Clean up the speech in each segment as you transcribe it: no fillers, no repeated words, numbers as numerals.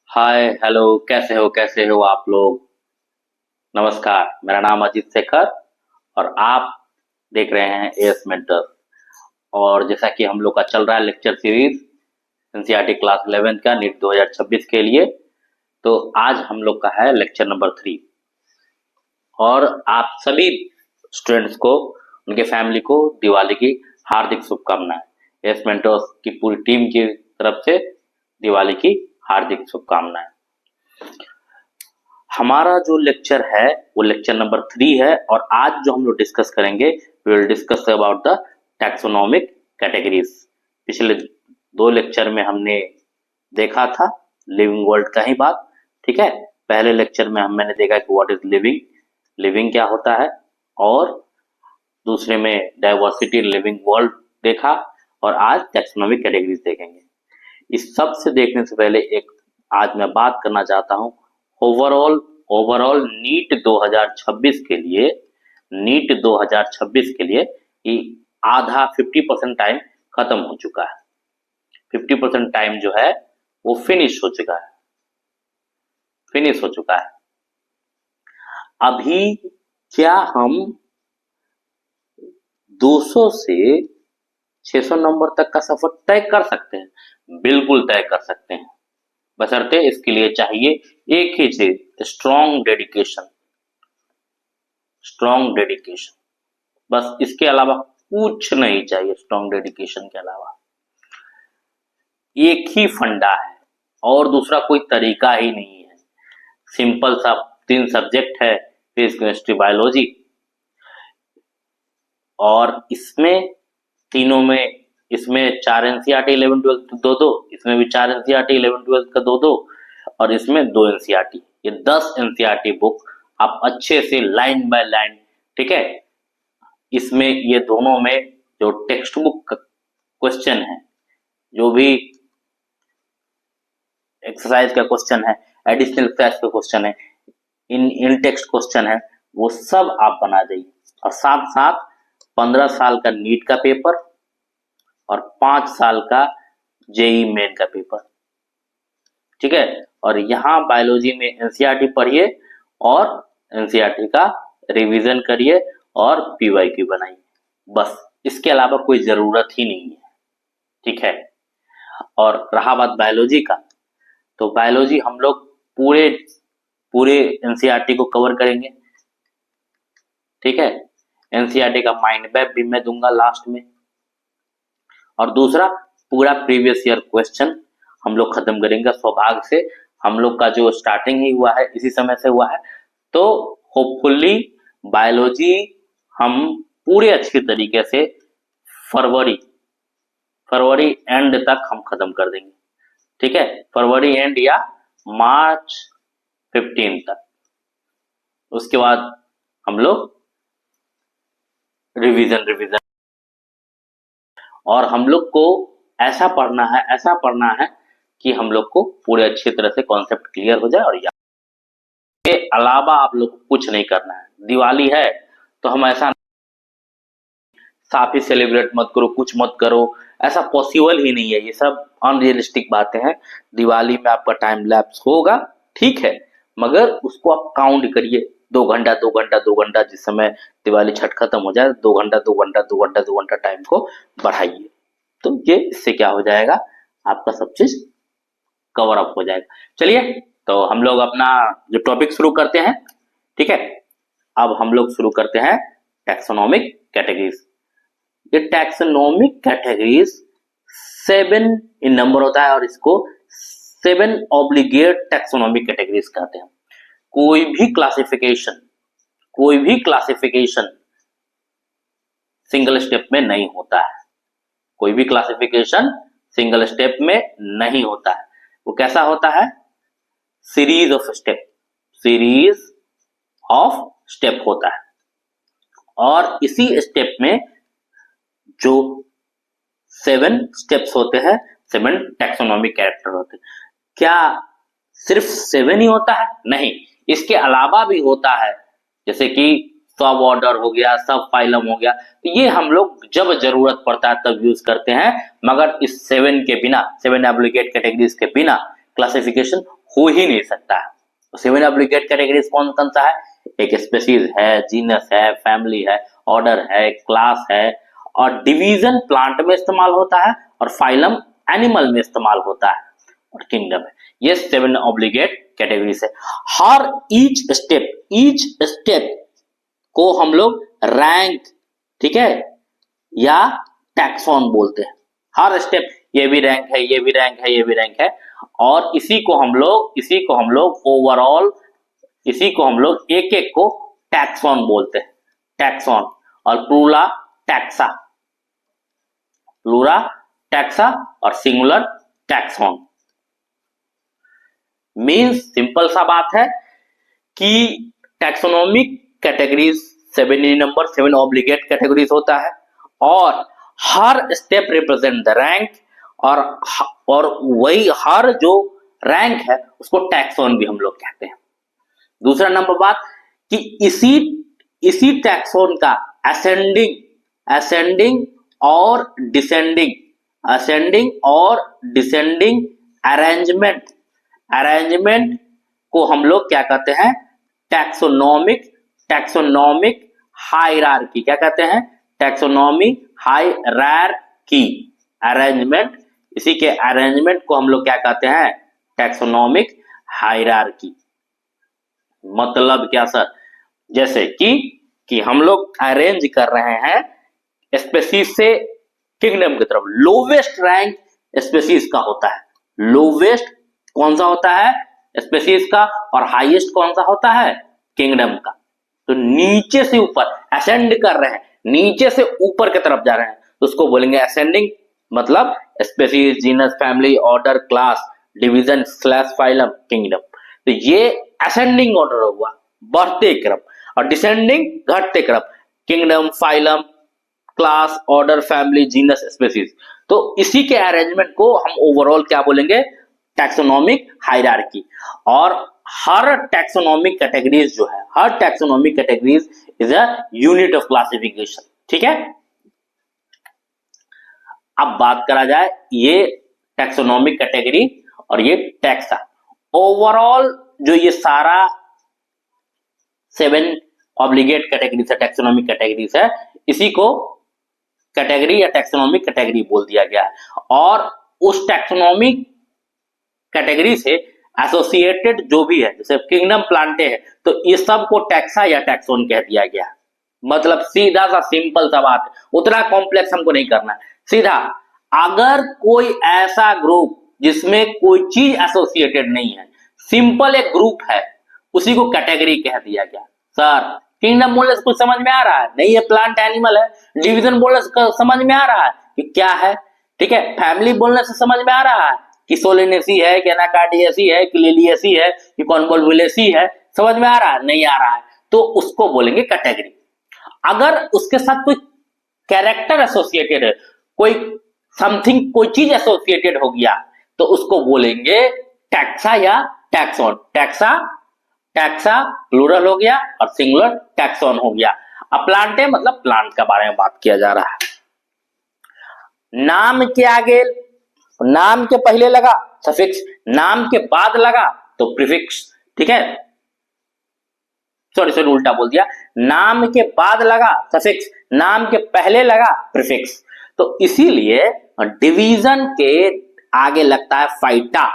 Hi hello, कैसे हो आप लोग। नमस्कार, मेरा नाम अजीत शेखर और आप देख रहे हैं एएस मेंटर। और जैसा कि हम लोग का चल रहा है लेक्चर सीरीज एनसीईआरटी क्लास 11 का नीट 2026 के लिए, तो आज हम लोग का है लेक्चर नंबर 3। और आप सभी स्टूडेंट्स को, उनके फैमिली को दिवाली की हार्दिक शुभकामनाएं। एएस मेंटर्स की पूरी टीम की तरफ से दिवाली की हार्दिक शुभकामनाएं। हमारा जो लेक्चर है वो लेक्चर नंबर 3 है और आज जो हम लोग डिस्कस करेंगे we will discuss about the taxonomic categories. पिछले 2 लेक्चर में हमने देखा था लिविंग वर्ल्ड का ही बात, ठीक है। पहले लेक्चर में मैंने देखा कि व्हाट इज लिविंग, लिविंग क्या होता है, और दूसरे में डाइवर्सिटी लिविंग वर्ल्ड देखा, और आज टैक्सोनॉमिक कैटेगरीज देखेंगे। इस सब से देखने से पहले एक आज मैं बात करना चाहता हूं ओवरऑल ओवरऑल नीट 2026 के लिए, नीट 2026 के लिए कि आधा 50% टाइम खत्म हो चुका है। 50% टाइम जो है वो फिनिश हो चुका है, फिनिश हो चुका है। अभी क्या हम 200 से 600 नंबर तक का सफर तय कर सकते हैं? बिल्कुल तय कर सकते हैं, बशर्ते इसके लिए चाहिए एक ही चीज, स्ट्रॉन्ग डेडिकेशन। स्ट्रॉन्ग डेडिकेशन, बस इसके अलावा कुछ नहीं चाहिए। स्ट्रॉन्ग डेडिकेशन के अलावा एक ही फंडा है और दूसरा कोई तरीका ही नहीं है। सिंपल सा 3 सब्जेक्ट है, फिजिक्स केमिस्ट्री बायोलॉजी, और इसमें तीनों में, इसमें 4 एनसीईआरटी 11 12 दो दो, इसमें भी 4 एनसीईआरटी 11 12 का दो दो, और इसमें 2 एनसीईआरटी। ये 10 एनसीईआरटी बुक आप अच्छे से लाइन बाय लाइन, ठीक है। इसमें ये दोनों में जो टेक्स्ट बुक क्वेश्चन है, जो भी एक्सरसाइज का क्वेश्चन है, एडिशनल एक्सरसाइज का क्वेश्चन है, इन टेक्स्ट क्वेश्चन है, वो सब आप बना देंगे। और साथ साथ 15 साल का नीट का पेपर और 5 साल का जेई मेन का पेपर, ठीक है। और यहाँ बायोलॉजी में एनसीईआरटी पढ़िए और एनसीईआरटी का रिवीजन करिए और पीवाईक्यू बनाइए, बस इसके अलावा कोई जरूरत ही नहीं है, ठीक है। और रहा बात बायोलॉजी का, तो बायोलॉजी हम लोग पूरे पूरे एनसीईआरटी को कवर करेंगे, ठीक है। एनसीईआरटी का माइंड मैप भी मैं दूंगा लास्ट में, और दूसरा पूरा प्रीवियस ईयर क्वेश्चन हम लोग खत्म करेंगे। सौभाग्य से हम लोग का जो स्टार्टिंग ही हुआ है इसी समय से हुआ है, तो होपफुली बायोलॉजी हम पूरे अच्छी तरीके से फरवरी फरवरी एंड तक हम खत्म कर देंगे, ठीक है। फरवरी एंड या मार्च 15 तक। उसके बाद हम लोग रिवीजन, और हम लोग को ऐसा पढ़ना है कि हम लोग को पूरे अच्छी तरह से कॉन्सेप्ट क्लियर हो जाए। और के अलावा आप लोग को कुछ नहीं करना है। दिवाली है तो हम ऐसा साथ ही सेलिब्रेट मत करो, कुछ मत करो, ऐसा पॉसिबल ही नहीं है। ये सब अनरियलिस्टिक बातें हैं। दिवाली में आपका टाइम लैप्स होगा, ठीक है, मगर उसको आप काउंट करिए। 2 घंटा 2 घंटा 2 घंटा, जिस समय दिवाली छठ खत्म हो जाए 2 घंटा 2 घंटा 2 घंटा 2 घंटा टाइम को बढ़ाइए, तो ये इससे क्या हो जाएगा, आपका सब चीज कवर अप हो जाएगा। चलिए, तो हम लोग अपना जो टॉपिक शुरू करते हैं, ठीक है। अब हम लोग शुरू करते हैं टैक्सोनॉमिक कैटेगरीज। ये टैक्सोनॉमिक कैटेगरीज 7 इन नंबर होता है और इसको 7 ऑब्लिगेट टैक्सोनॉमिक कैटेगरीज कहते हैं। कोई भी क्लासिफिकेशन सिंगल स्टेप में नहीं होता है। कोई भी क्लासिफिकेशन सिंगल स्टेप में नहीं होता है। वो कैसा होता है? सीरीज ऑफ स्टेप होता है, और इसी स्टेप में जो 7 स्टेप्स होते हैं, 7 टैक्सोनॉमिक कैरेक्टर होते हैं। क्या सिर्फ 7 ही होता है? नहीं, इसके अलावा भी होता है, जैसे कि सब ऑर्डर हो गया, सब फाइलम हो गया। तो ये हम लोग जब जरूरत पड़ता है तब यूज करते हैं, मगर इस 7 के बिना, 7 एब्लिगेट कैटेगरीज के बिना क्लासिफिकेशन हो ही नहीं सकता है। तो 7 ऑब्लिगेट कैटेगरीज कौन कौन सा है? एक स्पीशीज है, जीनस है, फैमिली है, ऑर्डर है, क्लास है, और डिवीजन प्लांट में इस्तेमाल होता है, और फाइलम एनिमल में इस्तेमाल होता है, और किंगडम है। ये 7 ऑब्लिगेट कैटेगरीज है। हर ईच स्टेप को हम लोग रैंक, ठीक है, या टैक्सॉन बोलते हैं। हर स्टेप, ये भी रैंक है, ये भी रैंक है, ये भी रैंक है, और इसी को हम लोग ओवरऑल, इसी को हम लोग एक एक को टैक्सॉन बोलते हैं, टैक्सॉन। और प्लूरा टैक्सा और सिंगुलर टैक्सॉन। मीन्स सिंपल सा बात है कि टैक्सोनॉमिक कैटेगरीज 7 ऑब्लिगेट कैटेगरीज होता है, और हर स्टेप रिप्रेजेंट द रैंक, और वही हर जो रैंक है उसको टैक्सॉन भी हम लोग कहते हैं। दूसरा नंबर बात कि इसी टैक्सॉन का असेंडिंग और डिसेंडिंग अरेंजमेंट को हम लोग क्या कहते हैं? Taxonomic hierarchy. क्या कहते हैं? Taxonomy hierarchy arrangement. इसी के अरेंजमेंट को हम लोग क्या कहते हैं? Taxonomic hierarchy. मतलब क्या सर? जैसे कि हम लोग अरेंज कर रहे हैं स्पीशीज से किंगडम की तरफ। लोवेस्ट रैंक स्पीशीज का होता है, लोवेस्ट कौन सा होता है? स्पीशीज का, और हाईएस्ट कौन सा होता है? किंगडम का। तो नीचे से ऊपर असेंड कर रहे हैं, नीचे से ऊपर की तरफ जा रहे हैं, तो उसको बोलेंगे असेंडिंग। मतलब species, genus, family, order, class, division / phylum, kingdom. तो ये असेंडिंग ऑर्डर हुआ, बढ़ते क्रम, और डिसेंडिंग घटते क्रम, kingdom, phylum, class, order, family, genus, species. तो इसी के अरेंजमेंट को हम ओवरऑल क्या बोलेंगे? Taxonomic hierarchy. और हर टैक्सोनॉमिक कैटेगरीज जो है, हर taxonomic categories is a unit of classification. ठीक है, अब बात करा जाए ये टैक्सोनॉमिक कैटेगरी और ये टैक्सा। ओवरऑल जो ये सारा 7 ऑब्लिगेट कैटेगरीज है, टैक्सोनॉमिक कैटेगरीज है, इसी को कैटेगरी या टैक्सोनॉमिक कैटेगरी बोल दिया गया है। और उस टैक्सोनॉमिक कैटेगरी से एसोसिएटेड जो भी है, जैसे किंगडम प्लांटे है, तो ये सब को टैक्सा या टैक्सोन कह दिया गया। मतलब सीधा सा सिंपल सा बात, उतना कॉम्प्लेक्स हमको नहीं करना है। सीधा अगर कोई ऐसा ग्रुप जिसमें कोई चीज एसोसिएटेड नहीं है, सिंपल एक ग्रुप है, उसी को कैटेगरी कह दिया गया। सर किंगडम बोलने से कुछ समझ में आ रहा है? नहीं, ये प्लांट एनिमल है। डिवीजन बोलने से समझ में आ रहा है कि क्या है? ठीक है, फैमिली बोलने से समझ में आ रहा है कि सोलेनेसी है, कि एनाकार्डियेसी है, कि लिलियेसी है, कि कॉन्वोल्वुलेसी है। समझ में आ रहा है? नहीं आ रहा है, तो उसको बोलेंगे कैटेगरी। अगर उसके साथ कोई कैरेक्टर एसोसिएटेड है, कोई समथिंग, कोई चीज एसोसिएटेड हो गया, तो उसको बोलेंगे टैक्सा या टैक्सॉन। टैक्सा प्लूरल हो गया और सिंगुलर टैक्सॉन हो गया। अब प्लांट है, मतलब प्लांट के बारे में बात किया जा रहा है। नाम के आगे, नाम के पहले लगा सफिक्स, नाम के बाद लगा तो प्रीफिक्स। ठीक है, सॉरी उल्टा बोल दिया। नाम के बाद लगा सफिक्स, नाम के पहले लगा प्रीफिक्स। तो इसीलिए डिवीजन के आगे लगता है फाइटा।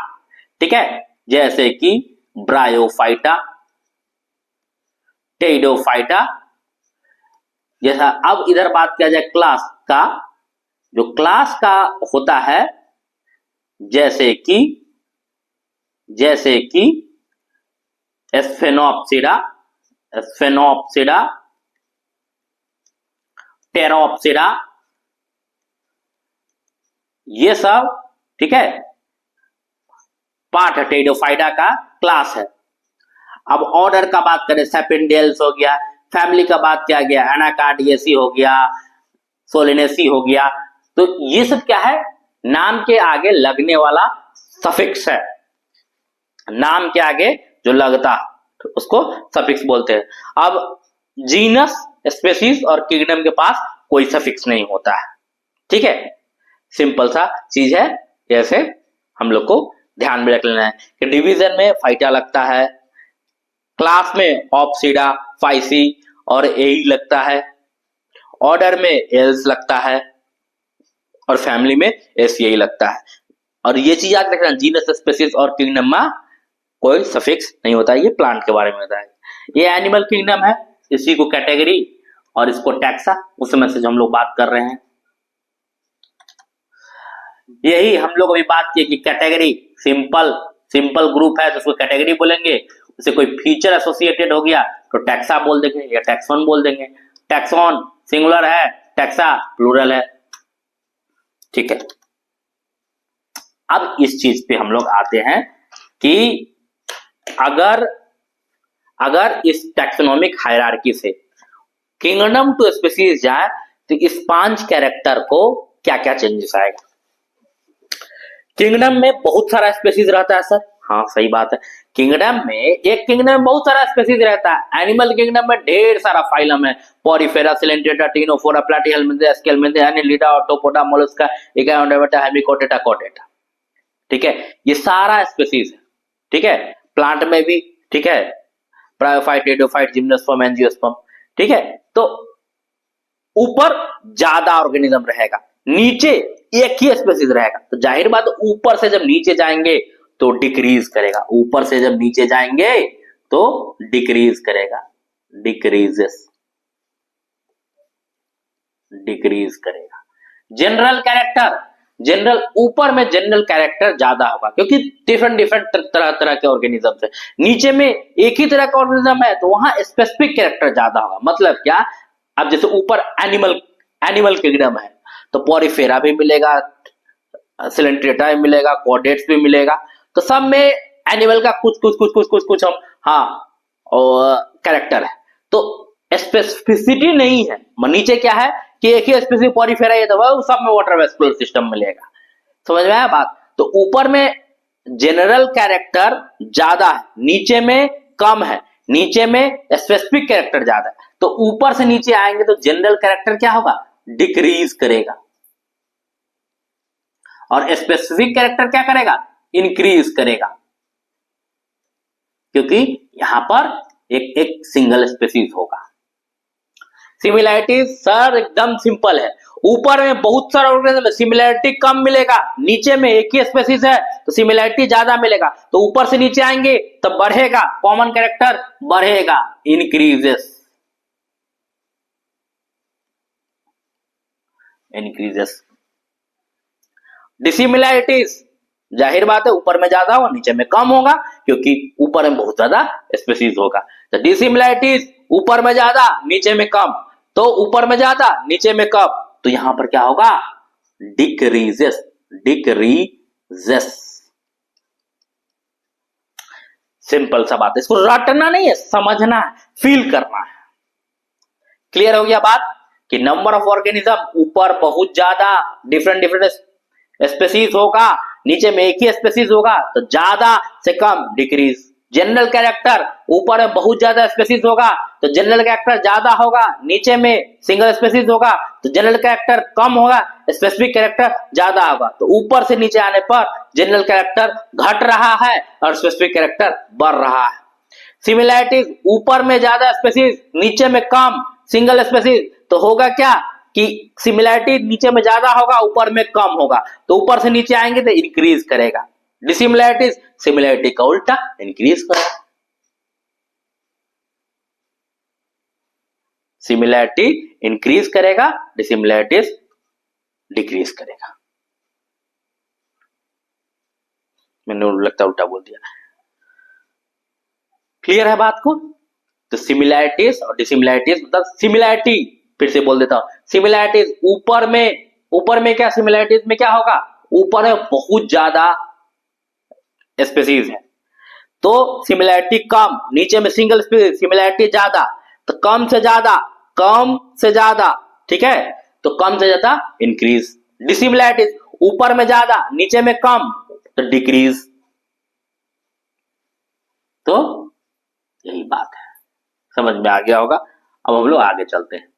ठीक है, जैसे कि ब्रायोफाइटा, टेइडोफाइटा। जैसा अब इधर बात किया जाए क्लास का, जो क्लास का होता है, जैसे कि स्फेनोप्सिडा, टेरोप्सिडा, ये सब। ठीक है, पार्ट है टेइडोफाइटा का, क्लास है। अब ऑर्डर का बात करें, सेपिनडेल्स हो गया। फैमिली का बात किया गया, एनाकार्डियेसी हो गया, सोलेनेसी हो गया। तो ये सब क्या है? नाम के आगे लगने वाला सफिक्स है। नाम के आगे जो लगता तो उसको सफिक्स बोलते हैं। अब जीनस, स्पीशीज और किंगडम के पास कोई सफिक्स नहीं होता है। ठीक है, सिंपल सा चीज है, जैसे हम लोग को ध्यान में रख लेना है कि डिवीजन में फाइटा लगता है, क्लास में ऑप्सिडा, फाइसी और एई लगता है, ऑर्डर में एल्स लगता है और फैमिली में एसीआई लगता है। और ये चीज याद रखना, जीनस, स्पीशीज और किंगडम में कोई सफिक्स नहीं होता है, ये प्लांट के बारे में होता है। ये एनिमल किंगडम है, इसी को कैटेगरी और इसको टैक्सा, उसमें से जो हम लोग बात कर रहे हैं। यही हम लोग अभी बात किए कि कैटेगरी सिंपल ग्रुप है तो उसको कैटेगरी बोलेंगे, उसे कोई फीचर एसोसिएटेड हो गया तो टैक्सा बोल देंगे या टैक्सॉन बोल देंगे। टैक्सॉन सिंगुलर है, टैक्सा प्लूरल है, ठीक है। अब इस चीज पे हम लोग आते हैं कि अगर इस टैक्सोनॉमिक हायरार्की से किंगडम टू स्पीशीज जाए तो इस 5 कैरेक्टर को क्या क्या चेंजेस आएगा। किंगडम में बहुत सारा स्पीशीज रहता है सर, हाँ सही बात है। किंगडम में बहुत सारा स्पीशीज रहता है। एनिमल किंगडम में ढेर सारा फाइलम है, Porifera, Coelenterata, Ctenophora, प्लैटीहेल्मिंथे, स्केलमिंथे, Annelida, arthropoda, Mollusca, इकायोडेटा, हेमिकोटेटा, कोटेटा, ठीक है। ये सारा स्पीशीज है, ठीक है। प्लांट में भी, ठीक है, ब्रायोफाइट, रेडियोफाइट, जिम्नोस्पर्म, एंजियोस्पर्म, ठीक है। तो ऊपर ज्यादा ऑर्गेनिज्म रहेगा, नीचे एक ही स्पीशीज रहेगा, तो जाहिर बात ऊपर से जब नीचे जाएंगे तो डिक्रीज करेगा, ऊपर से जब नीचे जाएंगे तो डिक्रीज करेगा, डिक्रीज करेगा। जनरल ऊपर में जनरल कैरेक्टर ज्यादा होगा क्योंकि डिफरेंट तरह के ऑर्गेनिज्म है। नीचे में एक ही तरह का ऑर्गेनिज्म है तो वहां स्पेसिफिक कैरेक्टर ज्यादा होगा। मतलब क्या, अब जैसे ऊपर एनिमल किंगडम है तो पॉरीफेरा भी मिलेगा, सिलेंट्रेटा भी मिलेगा, कॉर्डेट्स भी मिलेगा, तो सब में एनिमल का कुछ हम कैरेक्टर है, तो स्पेसिफिसिटी नहीं है। नीचे क्या है कि एक ही स्पेसिफिक पॉरीफेरा है तो वह सब में वाटर वेस्कुलर सिस्टम मिलेगा, समझ में आया बात। तो ऊपर में जनरल कैरेक्टर ज्यादा है, नीचे में कम है, नीचे में स्पेसिफिक कैरेक्टर ज्यादा है, तो ऊपर से नीचे आएंगे तो जनरल कैरेक्टर क्या होगा, डिक्रीज करेगा, और स्पेसिफिक कैरेक्टर क्या करेगा, इंक्रीज करेगा, क्योंकि यहां पर एक सिंगल स्पीशीज होगा। सिमिलैरिटी सर एकदम सिंपल है, ऊपर में बहुत सारा ऑर्गेनिज्म है, सिमिलैरिटी कम मिलेगा, नीचे में एक ही स्पीशीज है तो सिमिलैरिटी ज्यादा मिलेगा, तो ऊपर से नीचे आएंगे तो बढ़ेगा, कॉमन कैरेक्टर बढ़ेगा, इंक्रीजेस डिसिमिलैरिटीज जाहिर बात है ऊपर में ज्यादा होगा नीचे में कम होगा, क्योंकि ऊपर में बहुत ज्यादा स्पीशीज होगा। तो डिसिमिलैरिटीज ऊपर में ज्यादा नीचे में कम, तो ऊपर में ज्यादा नीचे में कम, तो यहां पर क्या होगा, डिक्रीजेस। सिंपल सा बात है, इसको रटना नहीं है, समझना है, फील करना है। क्लियर हो गया बात कि नंबर ऑफ ऑर्गेनिज्म ऊपर बहुत ज्यादा डिफरेंट स्पीशीज होगा, नीचे में एक ही स्पीशीज होगा तो ज्यादा से कम डिक्रीज। जनरल कैरेक्टर ऊपर में बहुत ज्यादा स्पीशीज होगा तो जनरल कैरेक्टर ज्यादा होगा, नीचे में सिंगल स्पीशीज होगा तो जनरल कैरेक्टर कम होगा, स्पेसिफिक कैरेक्टर ज्यादा होगा। तो ऊपर से नीचे आने पर जनरल कैरेक्टर घट रहा है और स्पेसिफिक कैरेक्टर बढ़ रहा है। सिमिलैरिटीज ऊपर में ज्यादा स्पीशीज नीचे में कम सिंगल स्पीशीज, तो होगा क्या कि सिमिलैरिटी नीचे में ज्यादा होगा ऊपर में कम होगा, तो ऊपर से नीचे आएंगे तो इंक्रीज करेगा। डिसिमिलैरिटीज सिमिलैरिटी का उल्टा इंक्रीज करेगा, सिमिलैरिटी इंक्रीज करेगा, डिसिमिलैरिटीज डिक्रीज करेगा। मैंने लगता उल्टा बोल दिया, क्लियर है बात को। तो सिमिलैरिटीज और डिसिमिलैरिटीज मतलब सिमिलैरिटी, फिर से बोल देता हूं, सिमिलैरिटीज ऊपर में क्या, सिमिलैरिटीज में क्या होगा, ऊपर में बहुत ज्यादा स्पीशीज है तो सिमिलैरिटी कम, नीचे में सिंगल स्पीशीज सिमिलैरिटी ज्यादा, तो कम से ज्यादा, ठीक है, तो कम से ज्यादा इंक्रीज। डिसिमिलैरिटीज ऊपर में ज्यादा नीचे में कम तो डिक्रीज। तो यही बात है, समझ में आ गया होगा। अब हम लोग आगे चलते हैं।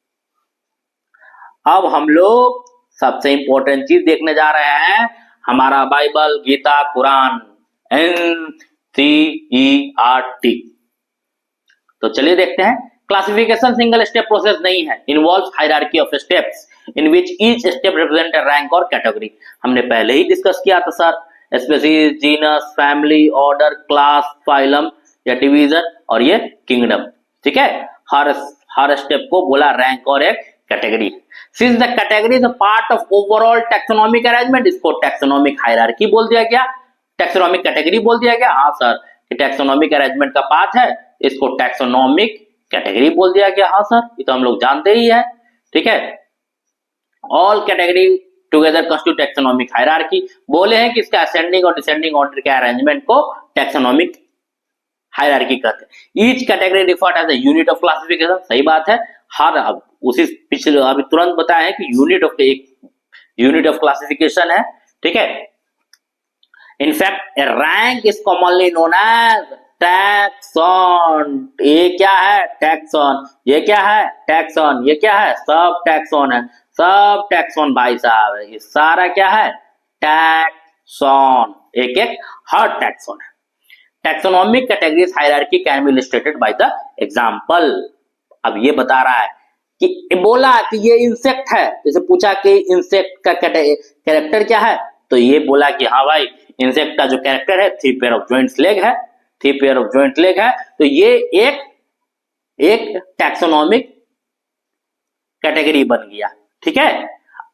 अब हम लोग सबसे इंपॉर्टेंट चीज देखने जा रहे हैं, हमारा बाइबल, गीता, कुरान, NCERT। तो चलिए देखते हैं। क्लासिफिकेशन सिंगल स्टेप प्रोसेस नहीं है, involve hierarchy of steps in which each step represent a rank और कैटेगरी। हमने पहले ही डिस्कस किया था sir, species, genus, family, order, class, phylum या डिवीजन और ये किंगडम। ठीक है, हर स्टेप को बोला रैंक और एक category. Since the category is a part of overall taxonomic arrangement, इसको टैक्सोनॉमिक हायरार्की बोल दिया गया, टैक्सोनॉमिक कैटेगरी बोल दिया गया। हाँ सर, टैक्सोनॉमिक अरेंजमेंट का पार्ट है, इसको टैक्सोनॉमिक कैटेगरी बोल दिया गया। हाँ सर, ये तो हम लोग जानते ही है। ठीक है, all category together constitute taxonomic hierarchy. बोले हैं कि इसका असेंडिंग और डिसेंडिंग ऑर्डर के अरेंजमेंट को टैक्सोनॉमिक हायरार्की कहते हैं। Each category referred as a unit of classification. सही बात है, हर अब उसी पिछले अभी तुरंत बताया है कि यूनिट ऑफ क्लासिफिकेशन है। ठीक है, in fact a rank is commonly known as taxon. ये क्या है? टैक्सॉन। ये क्या है? टैक्सॉन। ये क्या है? सब टैक्सॉन है, सब टैक्सॉन भाई साहब। ये सारा क्या है? टैक्सॉन। एक एक हर टैक्सॉन है। Taxonomic categories hierarchy can be illustrated by the example. अब ये बता रहा है कि बोला कि ये इंसेक्ट है, जैसे पूछा कि इंसेक्ट का कैरेक्टर क्या है, तो ये बोला कि हाँ भाई, इंसेक्ट का जो कैरेक्टर है 3 पेयर ऑफ जॉइंट्स लेग है, 3 पेयर ऑफ जॉइंट लेग है। तो ये एक टैक्सोनॉमिक कैटेगरी बन गया। ठीक है,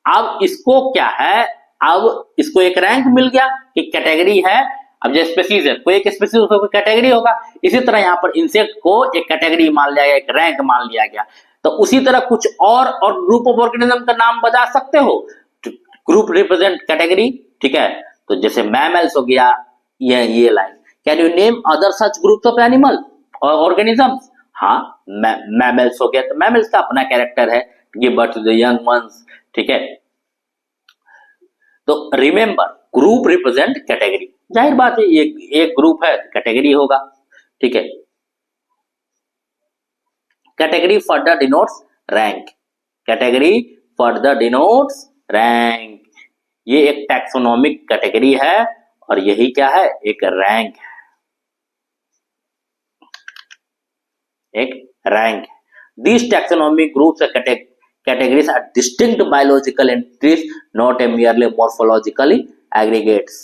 अब इसको क्या है, अब इसको एक रैंक मिल गया कि कैटेगरी है। अब जो स्पीसीज है, कोई एक स्पीसीज उसको कोई कैटेगरी होगा, इसी तरह यहाँ पर इंसेक्ट को एक कैटेगरी मान लिया गया, एक रैंक मान लिया गया। तो उसी तरह कुछ और ग्रुप ऑफ ऑर्गेनिज्म का नाम बता सकते हो, ग्रुप रिप्रेजेंट कैटेगरी। ठीक है, तो जैसे मैमल्स हो गया, ये लाइन। Can you name other such groups of animal और ऑर्गेनिजम्स? हाँ, मैमल्स हो गया, तो मैमल्स का अपना कैरेक्टर है, give birth to the young ones. ठीक है, तो रिमेंबर ग्रुप रिप्रेजेंट कैटेगरी। जाहिर बात है, ये एक ग्रुप है, कैटेगरी होगा। ठीक है, category further denotes rank. Category further denotes rank. ये एक टैक्सोनॉमिक कैटेगरी है और यही क्या है? एक रैंक है, एक रैंक है। These taxonomic groups or categories are distinct biological entities, not a merely morphologically aggregates।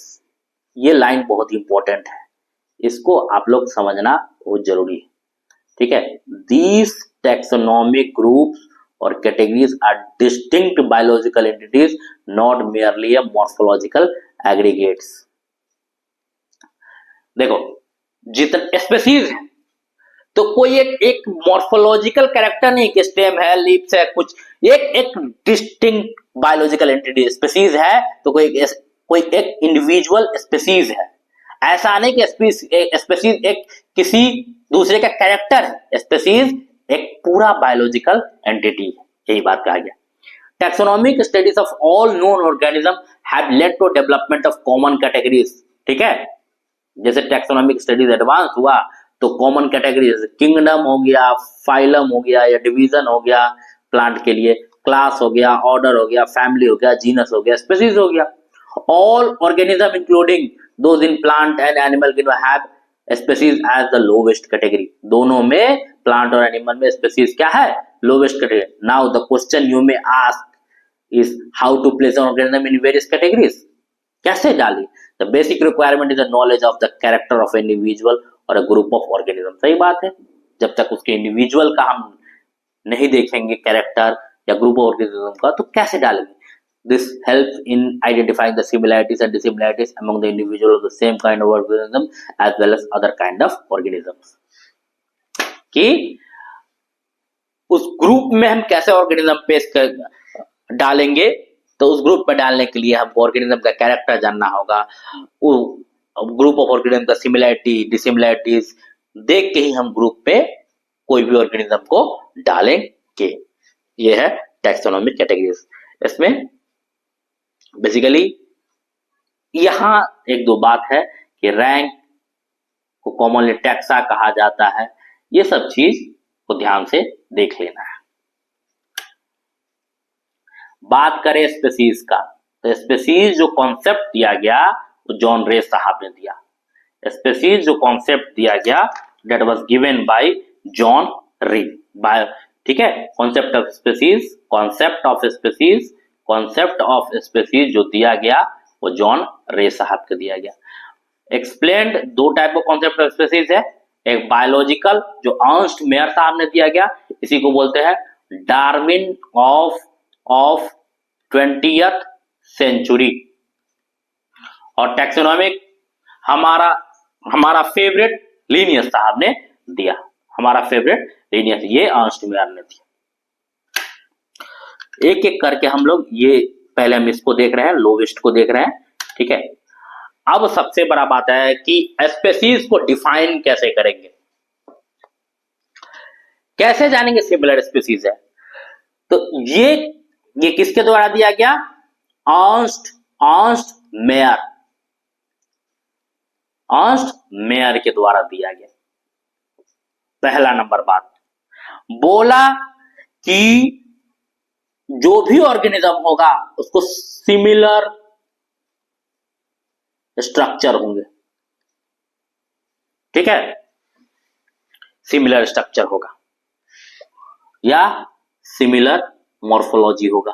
ये लाइन बहुत इंपॉर्टेंट है, इसको आप लोग समझना बहुत जरूरी है। ठीक है, These taxonomic groups or categories are distinct biological entities, not merely a morphological aggregates। देखो, जितने स्पीसीज है तो कोई एक मॉर्फोलॉजिकल कैरेक्टर नहीं कि स्टेम है, लीव्स है, कुछ एक डिस्टिंक्ट बायोलॉजिकल एंटिटी। स्पीसीज है तो कोई एक इंडिविजुअल स्पीसीज है, ऐसा नहीं कि स्पीसीज एक किसी दूसरे का कैरेक्टर है। स्पीसीज एक पूरा बायोलॉजिकल एंटिटी है, यही बात कहा गया। Taxonomic studies of all known organism have led to development of common categories. ठीक है, जैसे टैक्सोनॉमिक स्टडीज एडवांस हुआ तो कॉमन कैटेगरी जैसे किंगडम हो गया, फाइलम हो गया या डिवीजन हो गया प्लांट के लिए, क्लास हो गया, ऑर्डर हो गया, फैमिली हो गया, जीनस हो गया, स्पीसीज हो गया। All organism including those in plant and animal kingdom have species as the lowest category. दोनों में, प्लांट और एनिमल में स्पीसीज क्या है? Lowest category. Now the question you may ask is how to place an organism in various categories. कैसे डाली? The basic requirement is the knowledge of the character of individual और group of organism. सही बात है, जब तक उसके individual का हम नहीं देखेंगे कैरेक्टर या ग्रुप ऑफ ऑर्गेनिज्म का, तो कैसे डालेंगे? This helps in identifying the similarities and dissimilarities among the individual of the same kind of organism as well as other kind of organisms. कि उस ग्रुप में हम कैसे ऑर्गेनिज्म पेश कर डालेंगे, तो उस ग्रुप में डालने के लिए हमको ऑर्गेनिज्म का कैरेक्टर जानना होगा, ग्रुप ऑफ ऑर्गेनिज्म का सिमिलरिटी डिसिमिलरिटीज देख के ही हम ग्रुप पे कोई भी ऑर्गेनिज्म को डालेंगे। ये है टैक्सोनॉमिक कैटेगरीज। इसमें बेसिकली यहां एक दो बात है कि रैंक को कॉमनली टैक्सा कहा जाता है, ये सब चीज को ध्यान से देख लेना है। बात करें स्पीसीज का, तो स्पीसीज जो कॉन्सेप्ट दिया गया वो जॉन रे साहब ने दिया। स्पेसीज जो कॉन्सेप्ट दिया गया that was given by John Ray, by, ठीक है, concept of species, concept of species जो दिया गया वो जॉन रे साहब को दिया गया। एक्सप्लेन्ड, दो टाइप का कॉन्सेप्ट ऑफ स्पेसीज है, एक बायोलॉजिकल जो अर्नस्ट मेयर साहब ने दिया गया, इसी को बोलते हैं डार्विन ऑफ 20th सेंचुरी, और टैक्सोनॉमिक हमारा फेवरेट लिनियस साहब ने दिया, हमारा फेवरेट लिनियस, ये अर्नस्ट मेयर ने दिया। एक एक करके हम लोग ये पहले हम इसको देख रहे हैं, लोवेस्ट को देख रहे हैं, ठीक है। अब सबसे बड़ा बात है कि स्पेसीज को डिफाइन कैसे करेंगे, कैसे जानेंगे सिमिलर स्पेसीज है, तो ये किसके द्वारा दिया गया, अर्नस्ट मेयर के द्वारा दिया गया। पहला नंबर बात, बोला कि जो भी ऑर्गेनिज्म होगा उसको सिमिलर स्ट्रक्चर होंगे, ठीक है, सिमिलर स्ट्रक्चर होगा या सिमिलर मॉर्फोलॉजी होगा।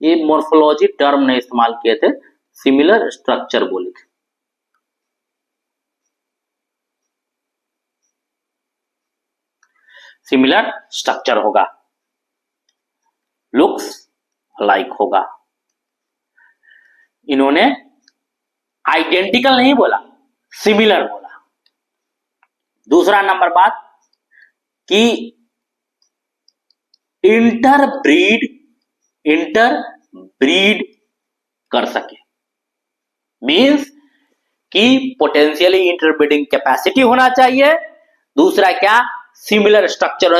ये मॉर्फोलॉजी टर्म ने इस्तेमाल किए थे, सिमिलर स्ट्रक्चर बोले थे। सिमिलर स्ट्रक्चर होगा, लुक्स लाइक होगा। इन्होंने आइडेंटिकल नहीं बोला, सिमिलर बोला। दूसरा नंबर बात कि इंटरब्रीड कर सके, मींस कि पोटेंशियली इंटरब्रीडिंग कैपेसिटी होना चाहिए। दूसरा क्या, सिमिलर स्ट्रक्चर,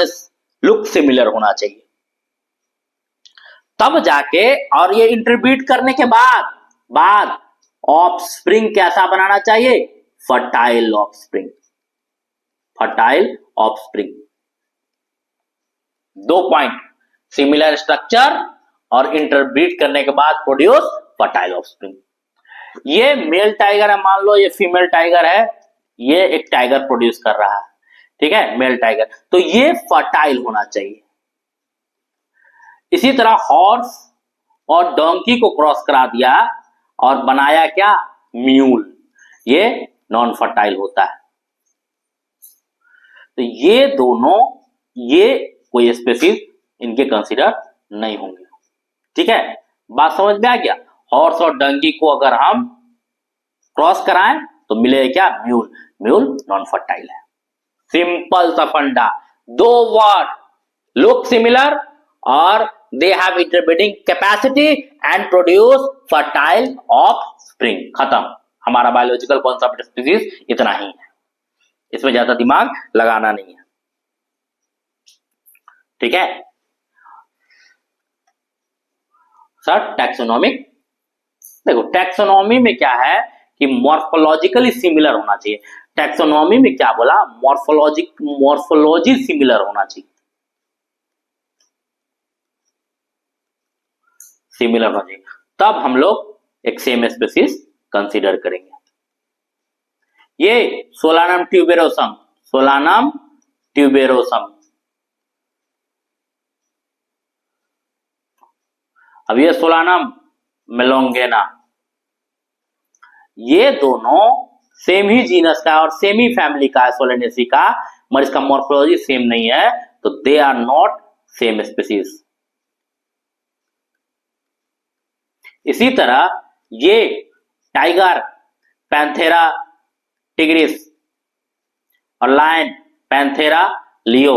लुक सिमिलर होना चाहिए, तब जाके, और ये इंटरब्रीड करने के बाद ऑफस्प्रिंग कैसा बनाना चाहिए, फर्टाइल ऑफस्प्रिंग। दो पॉइंट, सिमिलर स्ट्रक्चर और इंटरब्रीड करने के बाद प्रोड्यूस फर्टाइल ऑफस्प्रिंग। ये मेल टाइगर है, मान लो ये फीमेल टाइगर है, ये एक टाइगर प्रोड्यूस कर रहा है, ठीक है, मेल टाइगर, तो ये फर्टाइल होना चाहिए। इसी तरह हॉर्स और डोंकी को क्रॉस करा दिया और बनाया क्या, म्यूल, ये नॉन फर्टाइल होता है। तो ये दोनों, ये कोई स्पेसीज इनके कंसीडर नहीं होंगे, ठीक है, बात समझ में आ गया। हॉर्स और डंकी को अगर हम क्रॉस कराएं तो मिलेगा क्या, म्यूल नॉन फर्टाइल है। सिंपल सा फंडा, दो वर्ड, लुक सिमिलर और they have interbreeding capacity and produce fertile offspring, खत्म। हमारा बायोलॉजिकल कॉन्सेप्ट स्पीसीज इतना ही है, इसमें ज्यादा दिमाग लगाना नहीं है, ठीक है सर। टैक्सोनॉमिक, देखो टैक्सोनॉमी में क्या है कि मॉर्फोलॉजिकली सिमिलर होना चाहिए। टैक्सोनॉमी में क्या बोला, मॉर्फोलॉजी सिमिलर होना चाहिए, सिमिलर होना चाहिए, तब हम लोग एक सेम स्पीसीज कंसीडर करेंगे। ये सोलानम ट्यूबेरोसम, अब ये सोलानम मेलोंगेना, ये दोनों सेम ही जीनस का और सेम ही फैमिली का है, सोलेनेसी का, मगर इसका मॉर्फोलॉजी सेम नहीं है, तो they are not same species. इसी तरह ये टाइगर पैंथेरा टिग्रिस और लायन पैंथेरा लियो,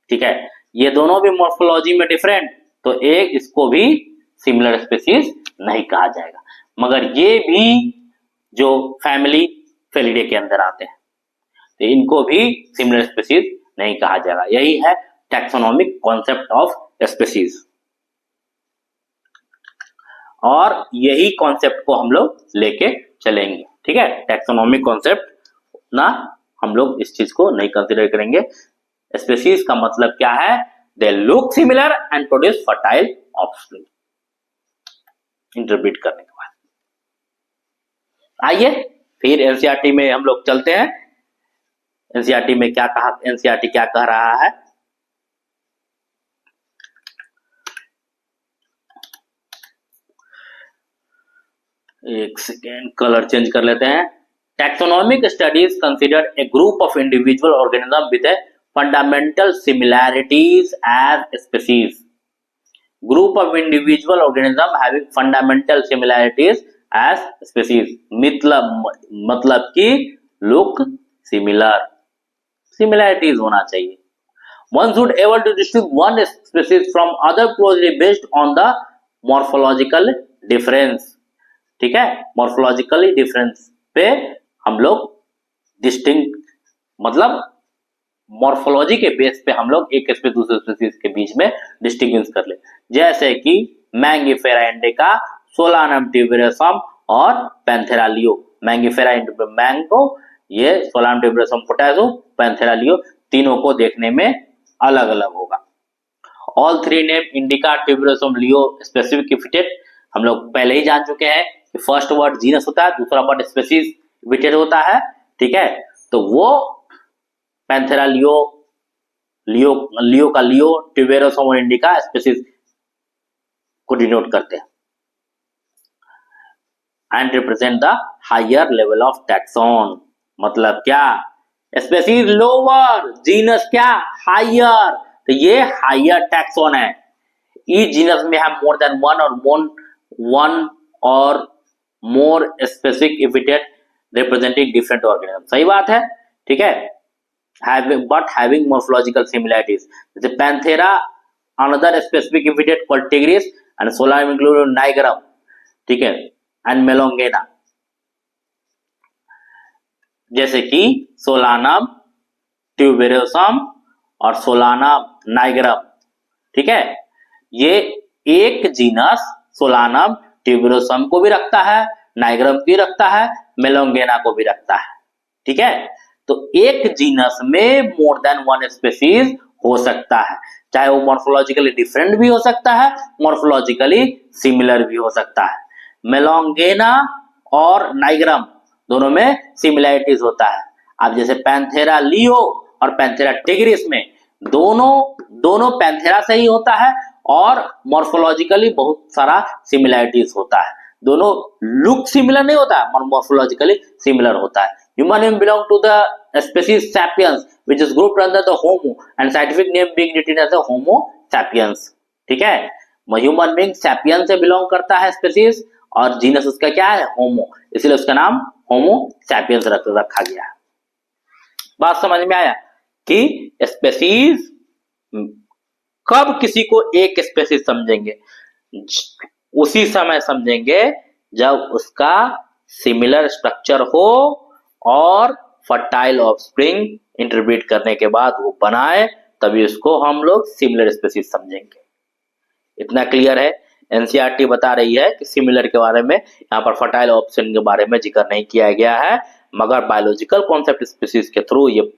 ठीक है, ये दोनों भी मॉर्फोलॉजी में डिफरेंट, तो एक इसको भी सिमिलर स्पीसीज नहीं कहा जाएगा, मगर ये भी जो फैमिली फेलिडे के अंदर आते हैं, तो इनको भी सिमिलर स्पीसीज नहीं कहा जाएगा। यही है टैक्सोनॉमिक कॉन्सेप्ट ऑफ स्पीसीज, और यही कॉन्सेप्ट को हम लोग लेके चलेंगे, ठीक है। टैक्सोनॉमिक कॉन्सेप्ट ना, हम लोग इस चीज को नहीं कंसीडर करेंगे, स्पेसीज का मतलब क्या है? They look similar and produce fertile offspring. Interpret करने के बाद आइए फिर एनसीईआरटी में हम लोग चलते हैं। एनसीईआरटी में क्या कहा, एनसीईआरटी क्या कह रहा है? एक सेकेंड, कलर चेंज कर लेते हैं। Taxonomic studies consider a group of individual organism with a fundamental similarities as species. Group of individual organism having fundamental similarities as species, मतलब कि लुक सिमिलर, सिमिलैरिटीज होना चाहिए। One should able to distinguish one species from other closely based on the morphological difference। ठीक है, morphologically difference पे हम लोग distinct, मतलब मॉर्फोलॉजी के बेस पे हम लोग एक स्पीसीज दूसरे स्पीसीज के बीच में डिस्टिंग्विश कर ले। जैसे कि मैंगीफेरा इंडिका, सोलानम ट्यूबेरोसम और पैंथेरा लियो। मैंगीफेरा मैंगो, ये solanum tuberosum potato, Panthera leo, तीनों को देखने में अलग अलग होगा। All three name indica, tuberosum, लियो स्पेसिफिक एपिथेट हम लोग पहले ही जान चुके हैं कि फर्स्ट वर्ड जीनस होता है, दूसरा वर्ड स्पेसीज एपिथेट होता है। ठीक है, तो वो पैंथेरा लियो, लियो का लियो, ट्यूबेरोसम और इंडिका स्पेसीज को डिनोट करते हैं and represent the higher level of taxon. मतलब क्या? स्पेसीज लोअर, जीनस क्या? हायर। तो ये हायर टैक्सॉन है। ईच जीनस में है मोर देन वन और more specific epithet representing different organism. सही बात है, ठीक है। बट हैविंग मॉर्फोलॉजिकल सिमिलैरिटीज, जैसे Panthera another specific epithet called tigris and Solanum include nigrum, ठीक है, एंड मेलोंगेना, जैसे कि सोलानम ट्यूबेरोसम और सोलानम नाइग्रम। ठीक है, ये एक जीनस सोलानम ट्यूबेरोसम को भी रखता है, नाइग्रम भी रखता है, मेलोंगेना को भी रखता है। ठीक है, तो एक जीनस में मोर देन वन स्पीसीज हो सकता है, चाहे वो मॉर्फोलॉजिकली डिफरेंट भी हो सकता है, मॉर्फोलॉजिकली सिमिलर भी हो सकता है। मेलोंगेना और नाइग्रम दोनों में सिमिलैरिटीज होता है। अब जैसे पैंथेरा लियो और पैंथेरा टिग्रिस में दोनों पैंथेरा से ही होता है और मॉर्फोलॉजिकली बहुत सारा सिमिलैरिटीज होता है। दोनों लुक सिमिलर नहीं होता है, मॉर्फोलॉजिकली सिमिलर होता है। Human being belong to the species sapiens, which is grouped under the Homo and scientific name being written as the Homo sapiens। ठीक है, ह्यूमन बीइंग सैपियन से बिलोंग करता है स्पेसीज और जीनस उसका क्या है? होमो, इसलिए उसका नाम होमो सैपियंस रखा गया है। बात समझ में आया कि स्पेसीज कब किसी को एक स्पेसीज समझेंगे? उसी समय समझेंगे जब उसका सिमिलर स्ट्रक्चर हो और फर्टाइल ऑफस्प्रिंग इंटरब्रीड करने के बाद वो बनाए, तभी उसको हम लोग सिमिलर स्पेसीज समझेंगे। इतना क्लियर है। एनसीईआरटी बता रही है कि सिमिलर के बारे में यहाँ पर फर्टाइल ऑफस्प्रिंग के बारे में जिक्र नहीं किया गया है, मगर बायोलॉजिकल कॉन्सेप्ट स्पेसीज के थ्रू ये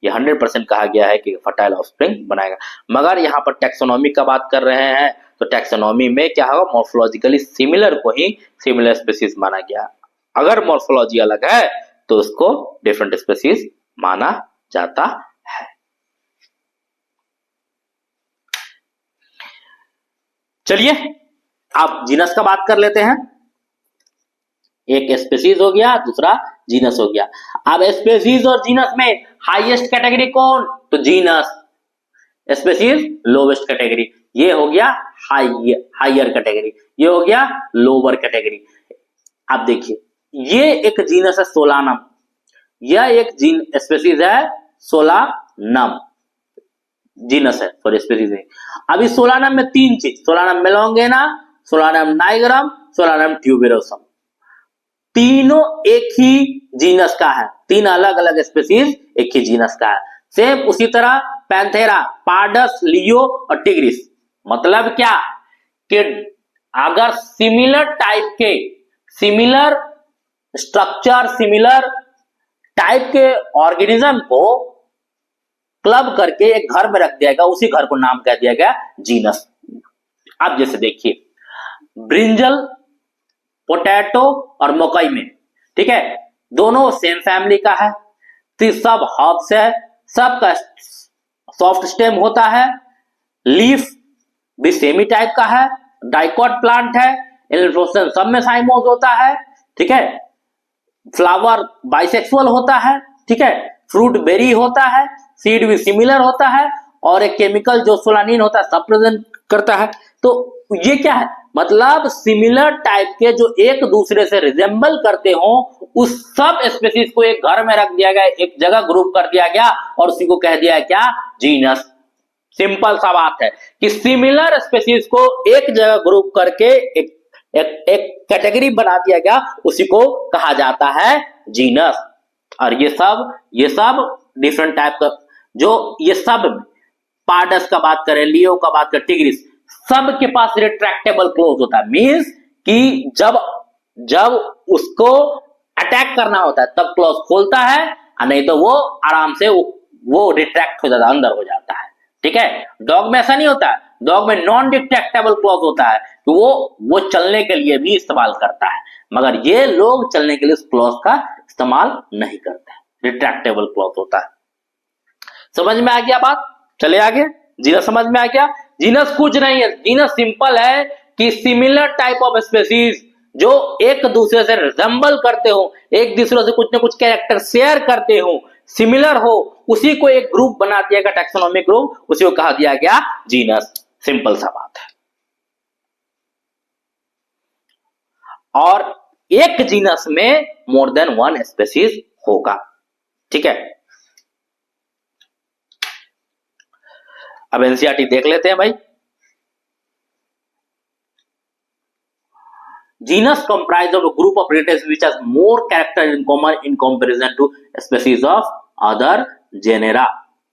100% कहा गया है कि फर्टाइल ऑफस्प्रिंग बनाएगा। मगर यहाँ पर टैक्सोनॉमी का बात कर रहे हैं, तो टैक्सोनॉमी में क्या होगा? मॉर्फोलॉजिकली सिमिलर को ही सिमिलर स्पेसीज माना गया। अगर मॉर्फोलॉजी अलग है तो उसको डिफरेंट स्पेसीज माना जाता है। चलिए अब जीनस का बात कर लेते हैं। एक स्पेसीज हो गया, दूसरा जीनस हो गया। अब स्पेसीज और जीनस में हाईएस्ट कैटेगरी कौन? तो जीनस। स्पेसीज लोवेस्ट कैटेगरी, ये हो गया हायर कैटेगरी, ये हो गया लोअर कैटेगरी। अब देखिए, ये एक जीनस है सोलानम, यह एक स्पेसीज है सोलानम, जीनस है, सॉरी स्पेसीज है। अभी सोलानम में तीन चीज, solanum melongena, solanum nigrum, solanum tuberosum, तीनों एक ही जीनस का है। तीन अलग अलग स्पेसीज एक ही जीनस का है। सेम उसी तरह पैंथेरा, पार्डस, लियो और टिग्रिस। मतलब क्या कि अगर सिमिलर टाइप के, सिमिलर स्ट्रक्चर, सिमिलर टाइप के ऑर्गेनिज्म को क्लब करके एक घर में रख दिया गया, उसी घर को नाम कह दिया गया जीनस। अब जैसे देखिए ब्रिंजल, पोटैटो और मकई में, ठीक है, दोनों सेम फैमिली का है, तो सब हर्ब्स है, सबका सॉफ्ट स्टेम होता है, लीफ भी सेमी टाइप का है, डाइकॉट प्लांट है, इन्फ्लोरेसेंस सब में साइमोस होता है, ठीक है, फ्लावर बाइसेक्सुअल होता है, ठीक है, फ्रूट बेरी होता है, सीड भी सिमिलर होता है, और एक केमिकल जो सोलानिन होता है सब प्रेजेंट करता है। तो ये क्या है, मतलब सिमिलर टाइप के जो एक दूसरे से रिजेंबल करते हो उस सब स्पीसीज को एक घर में रख दिया गया, एक जगह ग्रुप कर दिया गया और उसी को कह दिया क्या, जीनस। सिंपल सा बात है कि सिमिलर स्पीसीज को एक जगह ग्रुप करके एक कैटेगरी बना दिया गया, उसी को कहा जाता है जीनस। और ये सब डिफरेंट टाइप का, जो ये सब पार्डस का बात करें, लियो का बात करें, टिग्रिस, सबके पास रिट्रैक्टेबल क्लोज होता है, मींस कि जब उसको अटैक करना होता है तब क्लोज खोलता है, और नहीं तो वो आराम से वो रिट्रैक्ट हो जाता है, अंदर हो जाता है, ठीक है। डॉग में ऐसा नहीं होता है, डॉग में नॉन रिट्रैक्टेबल क्लोज होता है, तो वो चलने के लिए भी इस्तेमाल करता है, मगर ये लोग चलने के लिए उस क्लोज का इस्तेमाल नहीं करते, रिट्रैक्टेबल क्लोज होता है। समझ में आ गया बात, चले आगे। जीनस समझ में आ गया। जीनस कुछ नहीं है, जीनस सिंपल है कि सिमिलर टाइप ऑफ स्पीसीज जो एक दूसरे से रिजेंबल करते हो, एक दूसरे से कुछ ना कुछ कैरेक्टर शेयर करते हो, सिमिलर हो, उसी को एक ग्रुप बना दिया गया, टैक्सोनॉमिक ग्रुप, उसी को कहा दिया गया जीनस। सिंपल सा बात है। और एक जीनस में मोर देन वन स्पीसीज होगा, ठीक है। अब एनसीईआरटी देख लेते हैं भाई। Genus comprised of a group of relatives which has more character in common in comparison to species of other genera.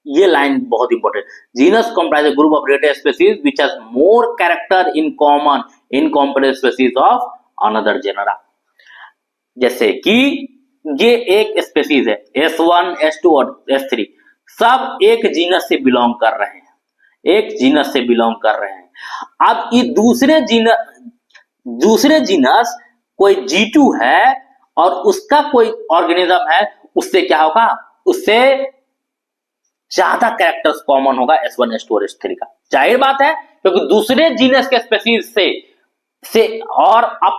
ये लाइन बहुत important. Genus comprised a group of related species which has more character in common in comparison to species of another genera. जैसे कि ये एक species है, S1, S2 और S3, सब एक जीनस से बिलोंग कर रहे हैं, एक जीनस से बिलोंग कर रहे हैं। अब ये दूसरे जीनस कोई G2 है और उसका कोई ऑर्गेनिज्म है, उससे क्या होगा, उससे ज्यादा कैरेक्टर्स कॉमन होगा S1, S2 और S3 का। जाहिर बात है, क्योंकि दूसरे जीनस के स्पीसीज से और अब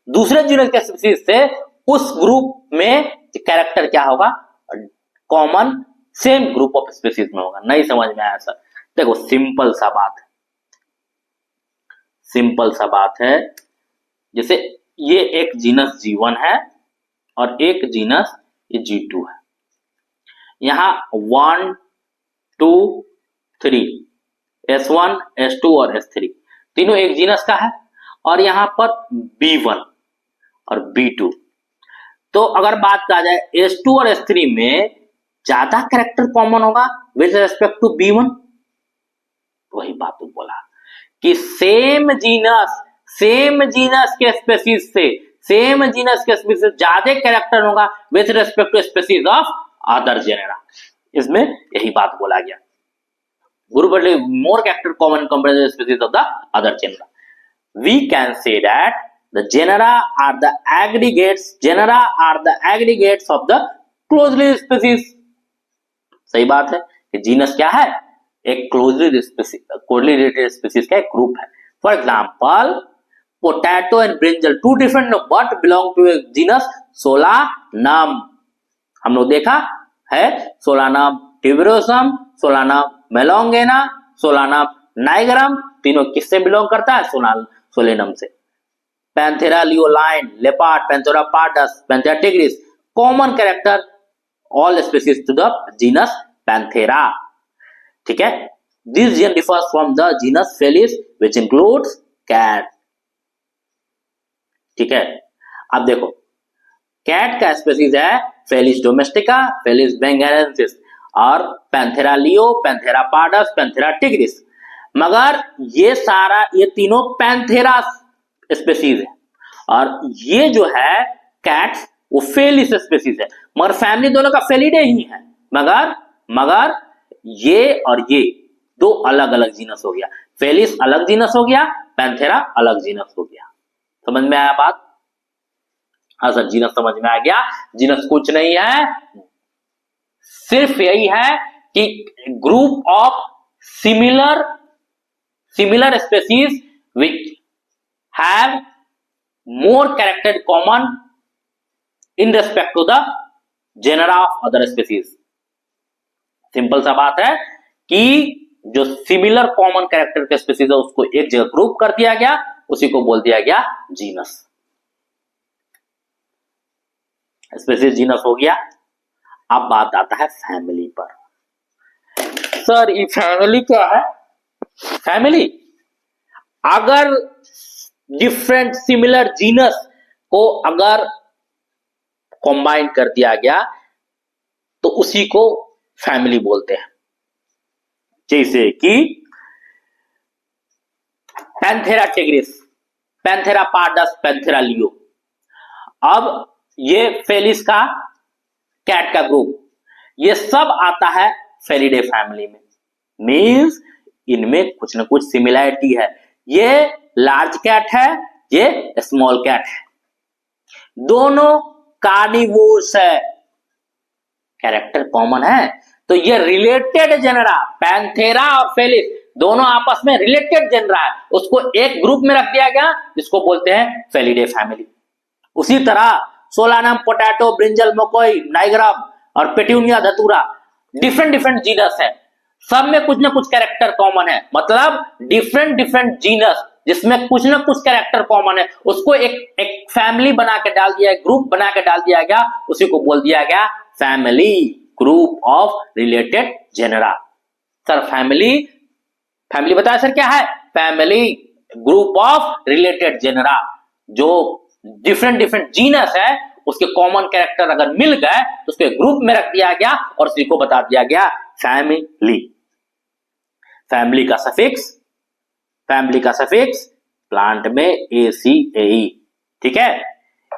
दूसरे जीनस के स्पीसीज से उस ग्रुप में कैरेक्टर क्या होगा, common same group of species में होगा। नहीं समझ में आया सर? देखो सिंपल सा बात है, सिंपल सा बात है। जैसे ये एक जीनस G1 है और एक जीनस ये G2 है। यहां 1, 2, 3, S1, S2 और S3 तीनों एक जीनस का है, और यहां पर B1 और B2। तो अगर बात कहा जाए S2 और S3 में ज्यादा कैरेक्टर कॉमन होगा विद रेस्पेक्ट टू B1, वही बात तो बोला कि सेम जीनस के स्पीसीज से, सेम जीनस के स्पीसीज ज्यादा कैरेक्टर होगा with respect to species of other genera. इसमें यही बात बोला गया, group more character common compare to species of the other genera. We can say that the genera are the aggregates of the closely species। सही बात है कि genus क्या है, एक क्लोजली रिलेटेड स्पीसीज का एक ग्रुप है। For example potato and brinjal, two different but belong to genus Solanum. हम लोग देखा है Solanum tuberosum, Solanum melongena, Solanum nigrum, तीनों किससे बिलोंग करता है, सोलेनम से। Panthera leo lion, leopard, Panthera pardus, Panthera tigris, common character all species to the genus Panthera, ठीक है। This gene differs from the genus Felis which includes cat, ठीक है। अब देखो कैट का स्पीसीज है फेलिस डोमेस्टिका, फेलिस बेंगालेंसिस, और Panthera leo, Panthera pardus, Panthera tigris. मगर ये तीनों पैंथेरा स्पीसीज है, और ये जो है कैट्स वो फेलिस स्पीसीज है, मगर फैमिली दोनों का फेलिडे ही है, मगर ये और ये दो अलग अलग जीनस हो गया, फेलिस अलग जीनस हो गया, पैंथेरा अलग जीनस हो गया। समझ में आया बात? हाँ सर, जीनस समझ में आ गया। जीनस कुछ नहीं है, सिर्फ यही है कि group of similar species which have more character common in respect to the genera of other species. Simple सा बात है कि जो सिमिलर कॉमन कैरेक्टर के स्पेसीज है उसको एक जगह ग्रुप कर दिया गया, उसी को बोल दिया गया जीनस। स्पेसीज जीनस हो गया। अब बात आता है फैमिली पर। सर ये फैमिली क्या है? फैमिली, अगर डिफरेंट सिमिलर जीनस को अगर कंबाइन कर दिया गया तो उसी को फैमिली बोलते हैं। जैसे कि Panthera tigris, Panthera pardus, Panthera leo. अब ये फेलिस का कैट का ग्रुप, ये सब आता है फेलिडे फैमिली में। मींस इनमें कुछ ना कुछ सिमिलरिटी है। ये लार्ज कैट है, ये स्मॉल कैट है, दोनों कार्निवोर्स है, कैरेक्टर कॉमन है, तो ये रिलेटेड जेनरा, पैंथेरा और फेलिस दोनों आपस में रिलेटेड जेनरा है, उसको एक ग्रुप में रख दिया गया जिसको बोलते हैं फेलिडे फैमिली। उसी तरह सोलानम, पोटैटो, ब्रिंजल, मकोई, नाइग्राम और पेट्यूनिया, धतूरा डिफरेंट जीनस है, सब में कुछ ना कुछ कैरेक्टर कॉमन है। मतलब डिफरेंट जीनस जिसमें कुछ ना कुछ कैरेक्टर कॉमन है, उसको एक फैमिली बना के डाल दिया, ग्रुप बना के डाल दिया गया, उसी को बोल दिया गया family, group of related genera. Sir family बताया सर क्या है? Family, group of related genera, जो डिफरेंट जीनस है उसके कॉमन कैरेक्टर अगर मिल गए तो उसके ग्रुप में रख दिया गया और उसी को बता दिया गया फैमिली। फैमिली का सफिक्स प्लांट में ACAE, ठीक है,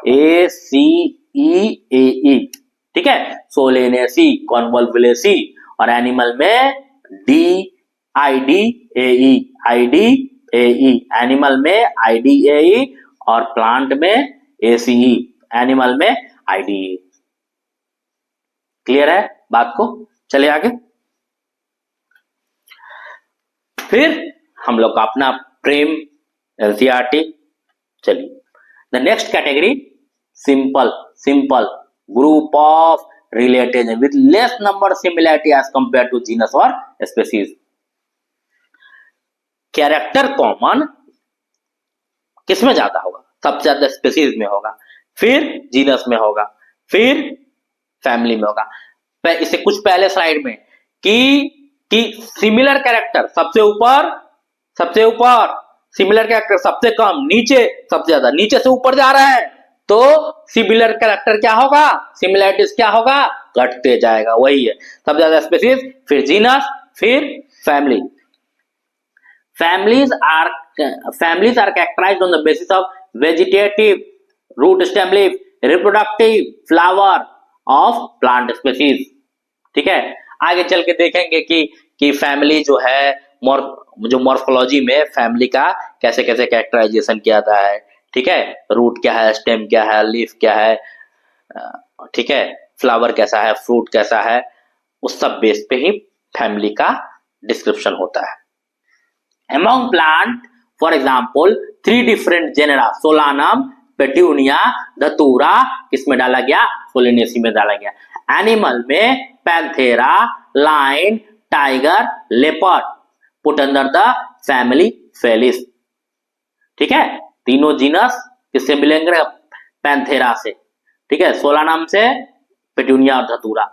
ACEAE, ठीक है, सोलेनेसी, कॉन्वोल्वुलेसी, और एनिमल में IDAE, एनिमल में IDAE और प्लांट में ACE, एनिमल में IDE। क्लियर है बात को? चलिए आगे। फिर हम लोग का अपना प्रेम LCRT। चलिए, the next category simple group of related with less number similarity as compare to genus और स्पेसीज। कैरेक्टर कॉमन किसमें ज्यादा होगा? सबसे ज्यादा स्पेसीज में होगा, फिर जीनस में होगा, फिर फैमिली में होगा। इससे कुछ पहले स्लाइड में कि सिमिलर कैरेक्टर सबसे ऊपर, सिमिलर कैरेक्टर सबसे कम, नीचे सबसे ज्यादा, नीचे से ऊपर जा रहा है तो सिमिलर कैरेक्टर क्या होगा, सिमिलरिटीज क्या होगा, घटते जाएगा। वही है सबसे ज्यादा स्पेसीज, फिर जीनस, फिर family. Families are characterized on the basis of vegetative, root stem leaf, reproductive flower of plant species। ठीक है, आगे चल के देखेंगे कि फैमिली जो है जो मॉर्फोलॉजी में फैमिली का कैसे कैसे कैरेक्टराइजेशन किया जाता है। ठीक है, रूट क्या है, स्टेम क्या है, लीफ क्या है, ठीक है, फ्लावर कैसा है, फ्रूट कैसा है, उस सब बेस पे ही फैमिली का डिस्क्रिप्शन होता है। Among plant, for example, 3 different genera, solanum, petunia, धतूरा, किसमें डाला गया? सोलेनेसी में डाला गया। एनिमल में Panthera, lion, tiger, leopard put under the family Felis. ठीक है, तीनों जीनस किससे मिलेंगे? पैंथेरा से, ठीक है, सोलानम से, पेट्यूनिया और धतूरा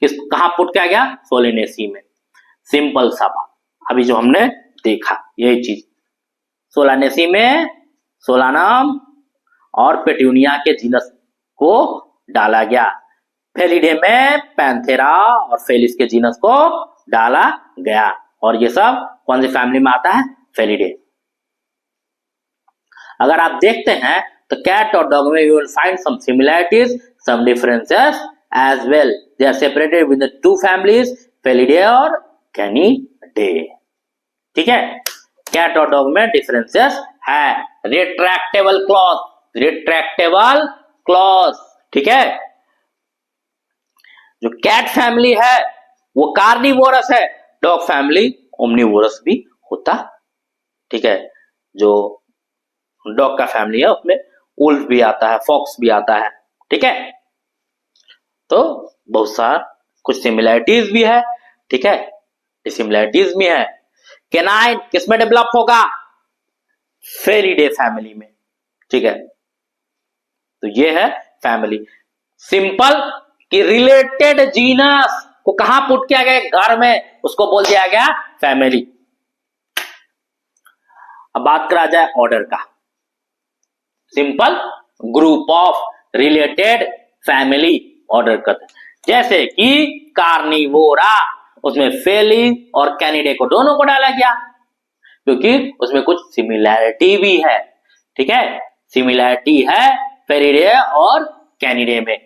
कहां पुट किया गया? सोलेनेसी में। सिंपल सा बात, अभी जो हमने देखा यही चीज, सोलानेसी में सोलानम और पेट्यूनिया के जीनस को डाला गया, फेलिडे में पैंथेरा और फेलिस के जीनस को डाला गया, और ये सब कौन सी फैमिली में आता है? फेलिडे। अगर आप देखते हैं तो कैट और डॉग में you will find some similarities, some differences as well. They are separated with the 2 families, Felidae और कैनिडे। ठीक है, कैट और डॉग में डिफरेंसेस है। रिट्रैक्टेबल क्लॉज, रिट्रैक्टेबल क्लॉज, ठीक है। जो कैट फैमिली है वो कार्निवोरस है, डॉग फैमिली ओमनिवोरस भी होता, ठीक है। जो डॉग का फैमिली है उसमें उल्फ भी आता है, फॉक्स भी आता है, ठीक है। तो बहुत सारा कुछ सिमिलरिटीज भी है, ठीक है, डिसिमिलरिटीज भी है। कैनाइन किसमें डेवलप होगा? फेलिडे फैमिली में, ठीक है। तो ये है फैमिली। सिंपल कि रिलेटेड जीनस को कहां पुट किया गया? घर में, उसको बोल दिया गया फैमिली। अब बात करा जाए ऑर्डर का। Simple group of related family order करते हैं। जैसे कि कार्निवोरा, उसमें फेली और कैनिडे को दोनों को डाला गया क्योंकि उसमें कुछ सिमिलैरिटी भी है, ठीक है। सिमिलैरिटी है फेरिडे और कैनिडे में।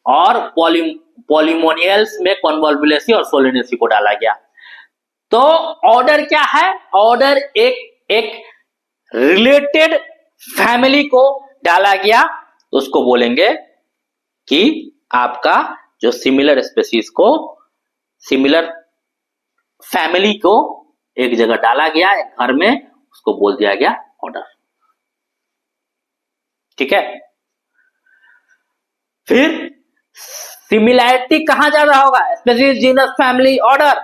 और पॉलीमोनियल्स में कॉन्वॉल्वुलेसी और सोलिनेसी को डाला गया। तो ऑर्डर क्या है? ऑर्डर एक रिलेटेड फैमिली को डाला गया तो उसको बोलेंगे कि आपका जो सिमिलर स्पीशीज को, सिमिलर फैमिली को एक जगह डाला गया एक घर में, उसको बोल दिया गया ऑर्डर, ठीक है। फिर सिमिलैरिटी कहां ज्यादा होगा? Species, genus, family, order.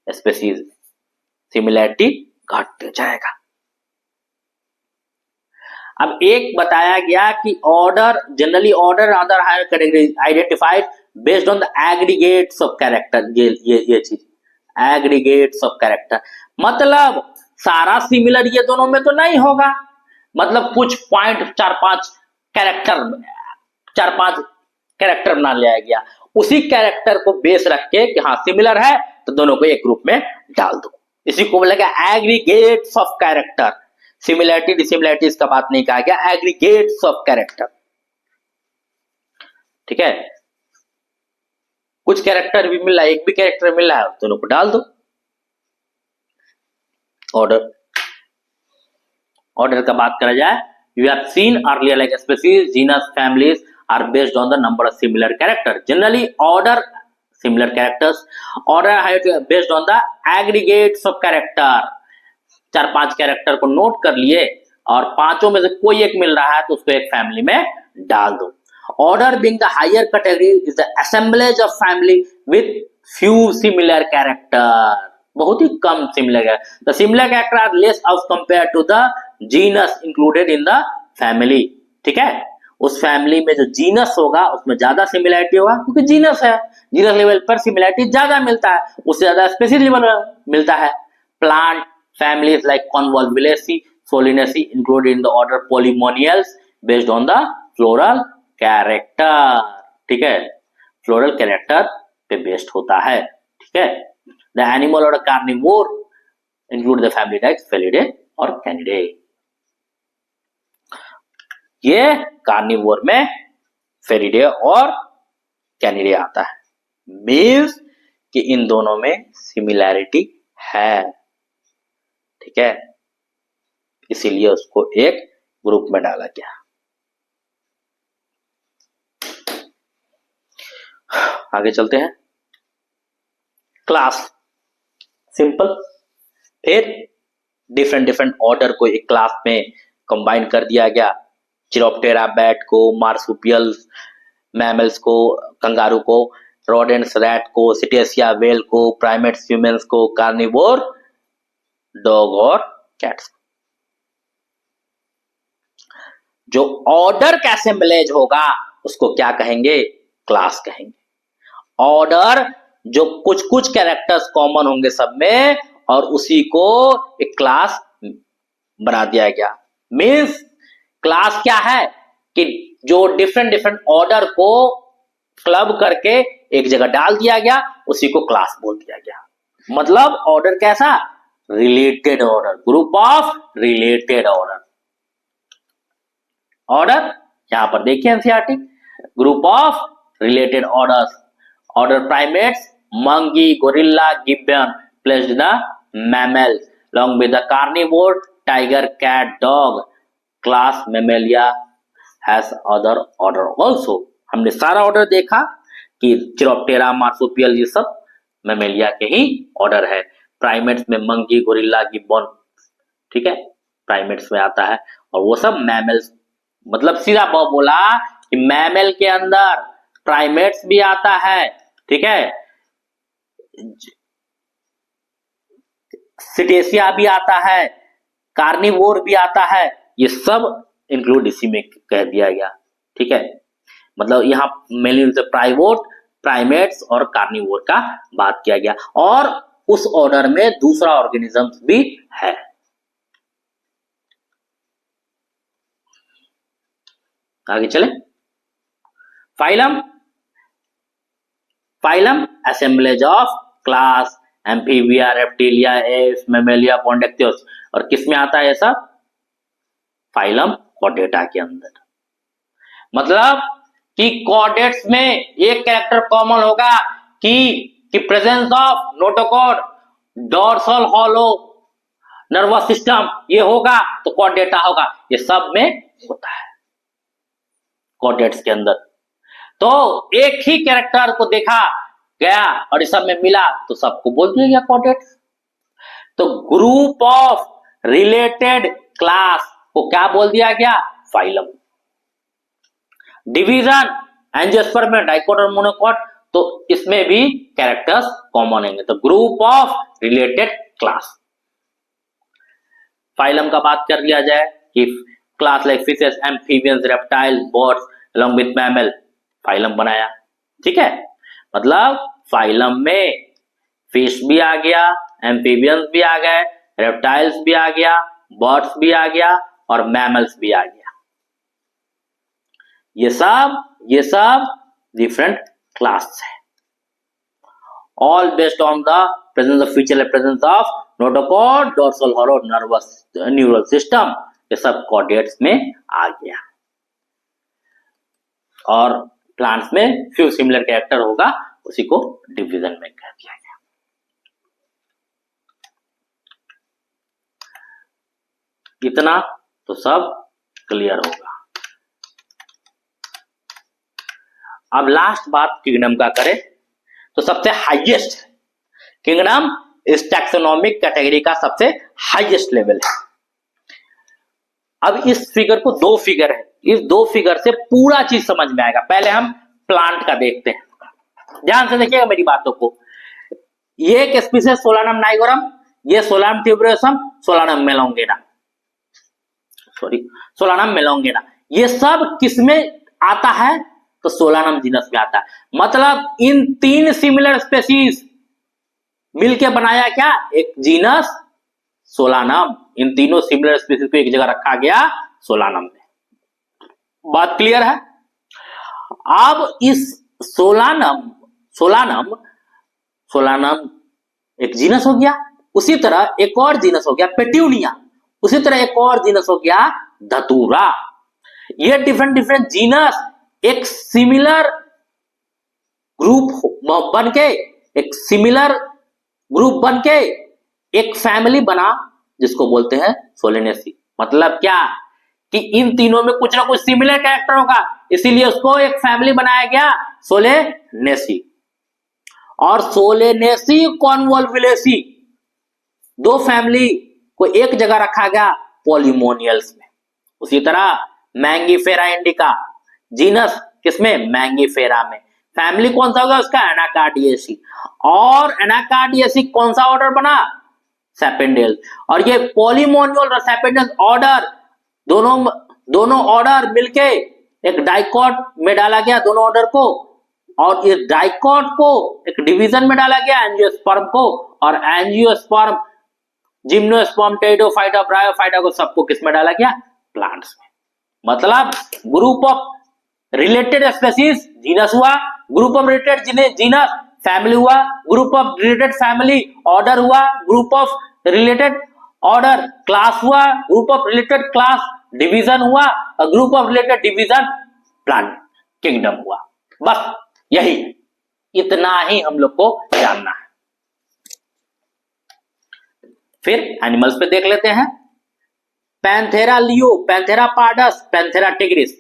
Species similarity घट जाएगा। अब एक बताया गया कि order, generally order other higher category identified based on the aggregates of character. ये चीज एग्रीगेट्स ऑफ कैरेक्टर मतलब सारा सिमिलर ये दोनों में तो नहीं होगा, मतलब कुछ पॉइंट 4-5 कैरेक्टर बना लिया गया, उसी कैरेक्टर को बेस रख के कि हाँ सिमिलर है तो दोनों को एक ग्रुप में डाल दो। इसी को बोलेगा aggregates of character. Similarity dissimilarities का बात नहीं कहा गया, एग्रीगेट्स ऑफ कैरेक्टर, ठीक है। कुछ कैरेक्टर भी मिल रहा है, एक भी कैरेक्टर मिल रहा है, दोनों को डाल दो। ऑर्डर, ऑर्डर का बात करा जाए, you have seen earlier like species, genus, families are based on the number of similar character. Generally order similar characters, order है based on the aggregates of character. 4-5 character को नोट कर लिए और पांचों में से कोई एक मिल रहा है तो उसको एक फैमिली में डाल दो। Order being the higher category is the assemblage of family with few similar character. बहुत ही कम सिमिलर है। The similar character are less as compare to the genus included in the family, ठीक है। उस फैमिली में जो जीनस होगा उसमें ज्यादा सिमिलैरिटी होगा क्योंकि जीनस है, जीनस लेवल पर सिमिलैरिटी ज्यादा मिलता है, उससे ज्यादा स्पीशीज लेवल मिलता है। Plant families like Convolvulaceae, Solanaceae included in the order Polymoniales based on the floral character, ठीक है। फ्लोरल कैरेक्टर पे बेस्ड होता है, ठीक है। The animal order Carnivore include the family like Felidae और Canidae। ये कार्निवोर में फेरिडे और कैनिडे आता है, मीन्स कि इन दोनों में सिमिलैरिटी है, ठीक है, इसीलिए उसको एक ग्रुप में डाला गया। आगे चलते हैं। Class, simple. फिर डिफरेंट ऑर्डर को एक क्लास में कंबाइन कर दिया गया। चिरोप्टेरा बैट को, मार्सुपियल्स मैमल्स को, कंगारू को, रोडेंट्स रैट को, सिटेसिया वेल को, प्राइमेट्स ह्यूमंस को, कार्निवोर डॉग और कैट्स। जो ऑर्डर का असेंबलेज होगा उसको क्या कहेंगे? क्लास कहेंगे। ऑर्डर जो कुछ कुछ कैरेक्टर्स कॉमन होंगे सब में और उसी को एक क्लास बना दिया गया। मीन्स क्लास क्या है कि जो डिफरेंट ऑर्डर को क्लब करके एक जगह डाल दिया गया उसी को क्लास बोल दिया गया। मतलब ऑर्डर कैसा? Related order, group of related order. Order यहां पर देखिए NCERT, group of related orders. Order primates monkey, gorilla, gibbon placed the mammals along with the carnivore, tiger, cat, dog. Class Mammalia has other order also. हमने सारा order देखा कि चिरोप्टेरा, marsupial ये सब Mammalia के ही ऑर्डर है। प्राइमेट्स में monkey, gorilla, Gibbon, ठीक है, प्राइमेट्स में आता है और वो सब मैमल्स, मतलब सीधा बोला कि मैमल के अंदर प्राइमेट्स भी आता है, ठीक है, सिटेसिया भी आता है, कार्निवोर भी आता है, ये सब इंक्लूड इसी में कह दिया गया, ठीक है। मतलब यहाँ मेनली प्राइमेट्स और कार्निवोर का बात किया गया और उस ऑर्डर में दूसरा ऑर्गेनिजम्स भी है। आगे चले। Phylum, phylum assemblage of class, Amphibia, Reptilia, apes, Mammalia, कॉन्डेक्टिव्स। और किस में आता है ये सब? फाइलम कॉर्डेटा के अंदर। मतलब कि कॉर्डेट्स में एक कैरेक्टर कॉमन होगा कि presence of notochord, dorsal hollow nervous system, ये होगा तो कॉर्डेटा होगा, ये सब में होता है कॉर्डेट्स के अंदर। तो एक ही कैरेक्टर को देखा गया और इस सब में मिला तो सबको बोल दिया गया कॉर्डेट्स। तो ग्रुप ऑफ रिलेटेड क्लास को क्या बोल दिया गया? फाइलम। डिवीजन, एंजियोस्पर्म, डाइकोट और मोनोकोट, तो इसमें भी कैरेक्टर्स कॉमन होंगे, तो group of related class. Phylum का बात कर लिया जाए कि class like fishes, amphibians, reptiles, birds along with mammal, phylum बनाया, ठीक है। मतलब फाइलम में फिश भी आ गया, एम्फीबियंस भी आ गए, रेप्टाइल्स भी आ गया, बर्ड्स भी आ गया और मैमल्स भी आ गया। ये सब डिफरेंट क्लास है, all based on the presence of feature, presence of notochord, dorsal hollow nervous neural system, ये सब कॉर्डेट्स में आ गया। और प्लांट्स में फ्यू सिमिलर कैरेक्टर होगा, उसी को डिवीजन में कह दिया गया। इतना तो सब क्लियर होगा। अब लास्ट बात किंगडम का करें तो सबसे हाईएस्ट किंगडम इस टैक्सोनॉमिक कैटेगरी का सबसे हाईएस्ट लेवल है। अब इस फिगर को, दो फिगर है, इस दो फिगर से पूरा चीज समझ में आएगा। पहले हम प्लांट का देखते हैं, ध्यान से देखिएगा मेरी बातों को। ये एक स्पीसीज सोलानम नाइगोरम, ये solanum tuberosum, Solanum melongena, solanum मेलोंगेना, ये सब किसमें आता है? तो सोलानम जीनस में आता है। मतलब इन तीन सिमिलर स्पेसीज मिलके बनाया क्या? एक जीनस सोलानम। इन तीनों सिमिलर स्पीसीज को एक जगह रखा गया सोलानम में। बात क्लियर है? अब इस सोलानम एक जीनस हो गया, उसी तरह एक और जीनस हो गया पेट्यूनिया, उसी तरह एक और जीनस हो गया धतूरा। ये डिफरेंट जीनस एक सिमिलर ग्रुप बन के एक फैमिली बना, जिसको बोलते हैं सोलेनेसी। मतलब क्या कि इन तीनों में कुछ ना कुछ सिमिलर कैरेक्टर होगा, इसीलिए उसको एक फैमिली बनाया गया सोलेनेसी। और सोलेनेसी कॉन्वोल्वुलेसी, दो फैमिली को एक जगह रखा गया पॉलीमोनियल्स में। उसी तरह मैंगीफेरा इंडिका जीनस किसमें? मैंगीफेरा में। फैमिली कौन सा होगा उसका? एनाकार्डियेसी। और एनाकार्डियेसी कौन सा ऑर्डर बना? सेपेंडियल। और ये पॉलीमोनियल और सेपेंडियल ऑर्डर दोनों ऑर्डर मिलके एक डाइकॉट में डाला गया, दोनों ऑर्डर को, और इस डाइकॉट को एक डिवीजन में डाला गया एंजियोस्पर्म को, और एंजियोस्पर्म, जिम्नोस्पर्म, टेरिडोफाइटा, ब्रायोफाइटा को सबको किसमें डाला गया? प्लांट्स में। मतलब group of related species genus हुआ, group of related genus family हुआ, group of related family order हुआ, group of related order class हुआ, group of related class division हुआ, और group of related division plant kingdom हुआ। बस यही इतना ही हम लोग को जानना है। फिर एनिमल्स पे देख लेते हैं। Panthera leo, Panthera pardus, Panthera tigris,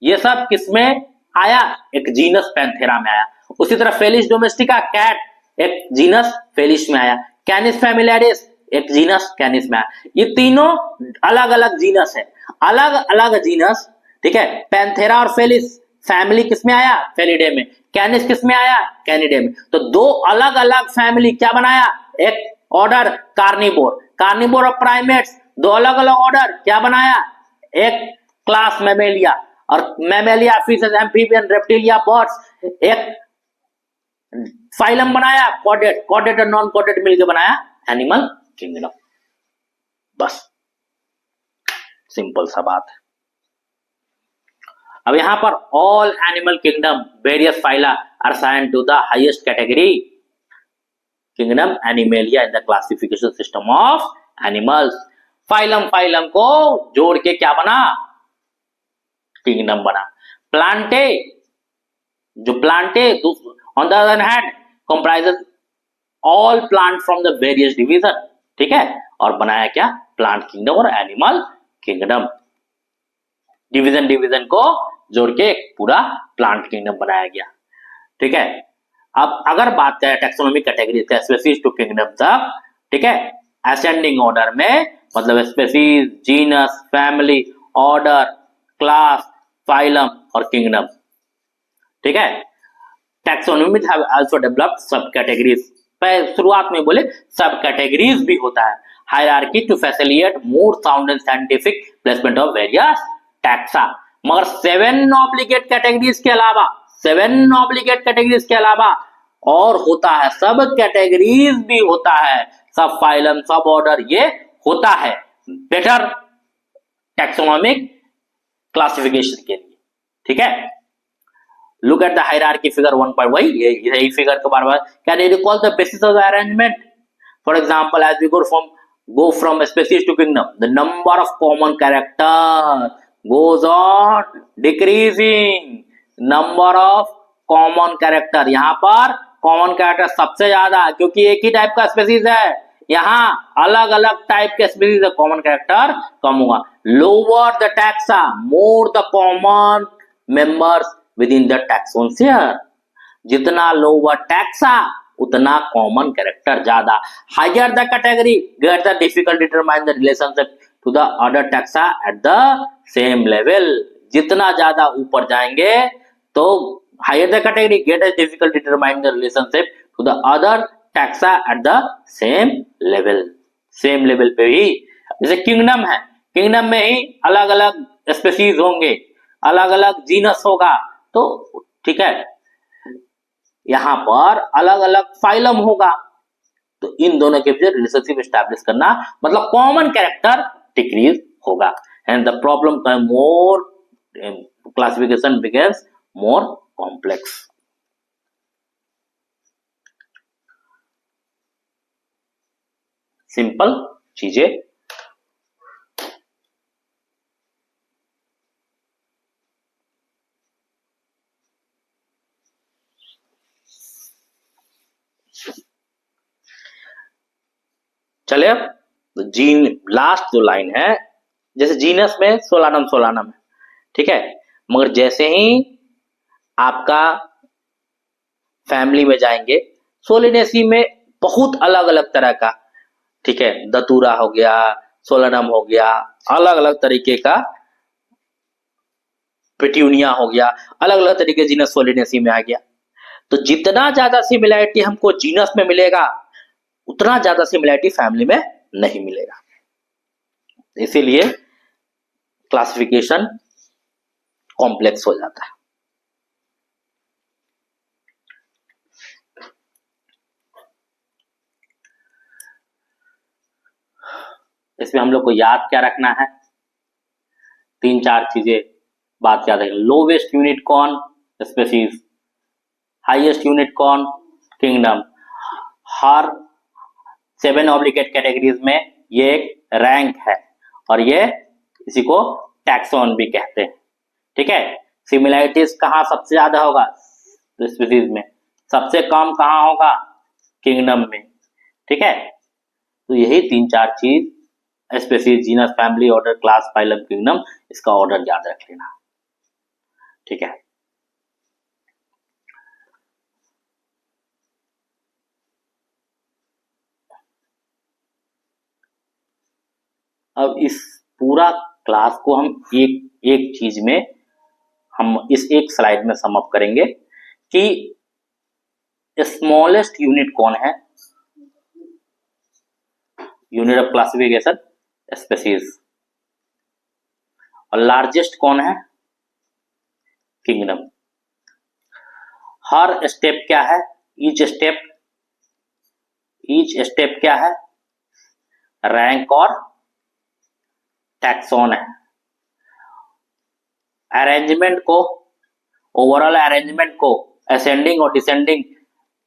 ये सब किसमें आया? एक जीनस पैंथेरा में आया। उसी तरह फेलिस डोमेस्टिका कैट, एक जीनस फेलिस में आया। कैनिस फैमिलियारिस, एक जीनस कैनिस में आया। ये तीनों अलग अलग जीनस है, अलग अलग जीनस, ठीक है। पैंथेरा और फेलिस फैमिली किसमें आया? फेलिडे में। कैनिस किसमें आया? कैनिडे में। तो दो अलग अलग फैमिली क्या बनाया? एक order carnivore, carnivore of primates, दो अलग अलग ऑर्डर क्या बनाया? एक क्लास मैमेलिया, और Mammalia, fishes, amphibian, reptilia, birds, एक फाइलम बनाया कॉर्डेट, कॉर्डेट और नॉन कॉर्डेट मिलकर बनाया एनिमल किंगडम। बस सिंपल सा बात है। अब यहां पर all animal kingdom various phyla are assigned to the highest category kingdom Animalia in the classification system of animals. Phylum, phylum को जोड़ के क्या बना? किंगडम बना। प्लांटे, जो Plantae on the other hand comprises all plant from the various division, ठीक है, और बनाया क्या? प्लांट किंगडम और एनिमल किंगडम। डिवीजन डिवीजन को जोड़ के एक पूरा प्लांट किंगडम बनाया गया, ठीक है। अब अगर बात करें टैक्सोनॉमिक कैटेगरी से स्पीशीज टू किंगडम तक, ठीक है, असेंडिंग ऑर्डर में, मतलब species, genus, family, order, class, phylum और किंगडम, ठीक है। Taxonomy have also developed sub categories. शुरुआत में बोले सब कैटेगरीज भी होता है। Hierarchy to facilitate more sound and scientific placement of various taxa. मगर 7 ऑब्लिगेट कैटेगरीज के अलावा, 7 ऑब्लिगेट कैटेगरीज के अलावा और होता है, सब कैटेगरीज भी होता है, सब फाइलम, सब ऑर्डर, ये होता है बेटर टैक्सोनॉमिक क्लासिफिकेशन के लिए, ठीक है। Look at the hierarchy figure 1.1, यही फिगर के बार बार। Can you recall the basis of the arrangement? For example, as we go from species to kingdom, the number of common character goes on decreasing. number of common character, यहाँ पर common character सबसे ज्यादा, क्योंकि एक ही type का species है, यहाँ अलग अलग टाइप के स्पेसीज है, कॉमन कैरेक्टर कम होगा। Lower the taxa, more the common members with in the taxon share. जितना लोअर टैक्सा उतना कॉमन कैरेक्टर ज्यादा। Higher the category, greater the difficult determine the relationship to the other taxa at the same level. जितना ज्यादा ऊपर जाएंगे तो higher the category, greater difficult determine the relationship to the other taxa at the same level. Same level पे ही, जैसे kingdom है, kingdom में ही अलग अलग स्पीशीज होंगे, अलग अलग जीनस होगा, तो ठीक है, यहां पर अलग अलग फाइलम होगा, तो इन दोनों के बीच रिलेशनशिप एस्टैब्लिश करना, मतलब कॉमन कैरेक्टर डिक्रीज होगा, एंड द प्रॉब्लम का more classification becomes more complex. Simple चीजें। चले अब जीन, लास्ट जो लाइन है, जैसे जीनस में सोलानम सोलानम है, ठीक है, मगर जैसे ही आपका फैमिली में जाएंगे, सोलिनेसी में बहुत अलग अलग तरह का, ठीक है, दतूरा हो गया, सोलानम हो गया, अलग अलग तरीके का, पेट्यूनिया हो गया, अलग अलग तरीके जीनस सोलिनेसी में आ गया। तो जितना ज्यादा सिमिलैरिटी हमको जीनस में मिलेगा, उतना ज्यादा सिमिलैरिटी फैमिली में नहीं मिलेगा। इसीलिए क्लासिफिकेशन कॉम्प्लेक्स हो जाता है। इसमें हम लोग को याद क्या रखना है? 3-4 चीजें बात याद रखना। लोवेस्ट यूनिट कौन? स्पीशीज। हाईएस्ट यूनिट कौन? किंगडम। हर 7 ऑब्लिगेट कैटेगरीज में ये एक रैंक है, और ये इसी को टैक्सोन भी कहते हैं, ठीक है। सिमिलैरिटीज कहाँ सबसे ज्यादा होगा? तो स्पीशीज में सबसे कम कहाँ होगा? किंगडम में। ठीक है, तो यही 3-4 चीज, species, genus, family, order, class, phylum, kingdom, इसका ऑर्डर याद रख लेना। ठीक है, अब इस पूरा क्लास को हम एक एक चीज में, हम इस एक स्लाइड में सम अप करेंगे कि स्मॉलेस्ट यूनिट कौन है, यूनिट ऑफ क्लासिफिकेशन स्पेसीज, और लार्जेस्ट कौन है? किंगडम। हर स्टेप क्या है? ईच स्टेप क्या है? रैंक और टैक्सॉन है। अरेंजमेंट को, ओवरऑल अरेंजमेंट को असेंडिंग और डिसेंडिंग,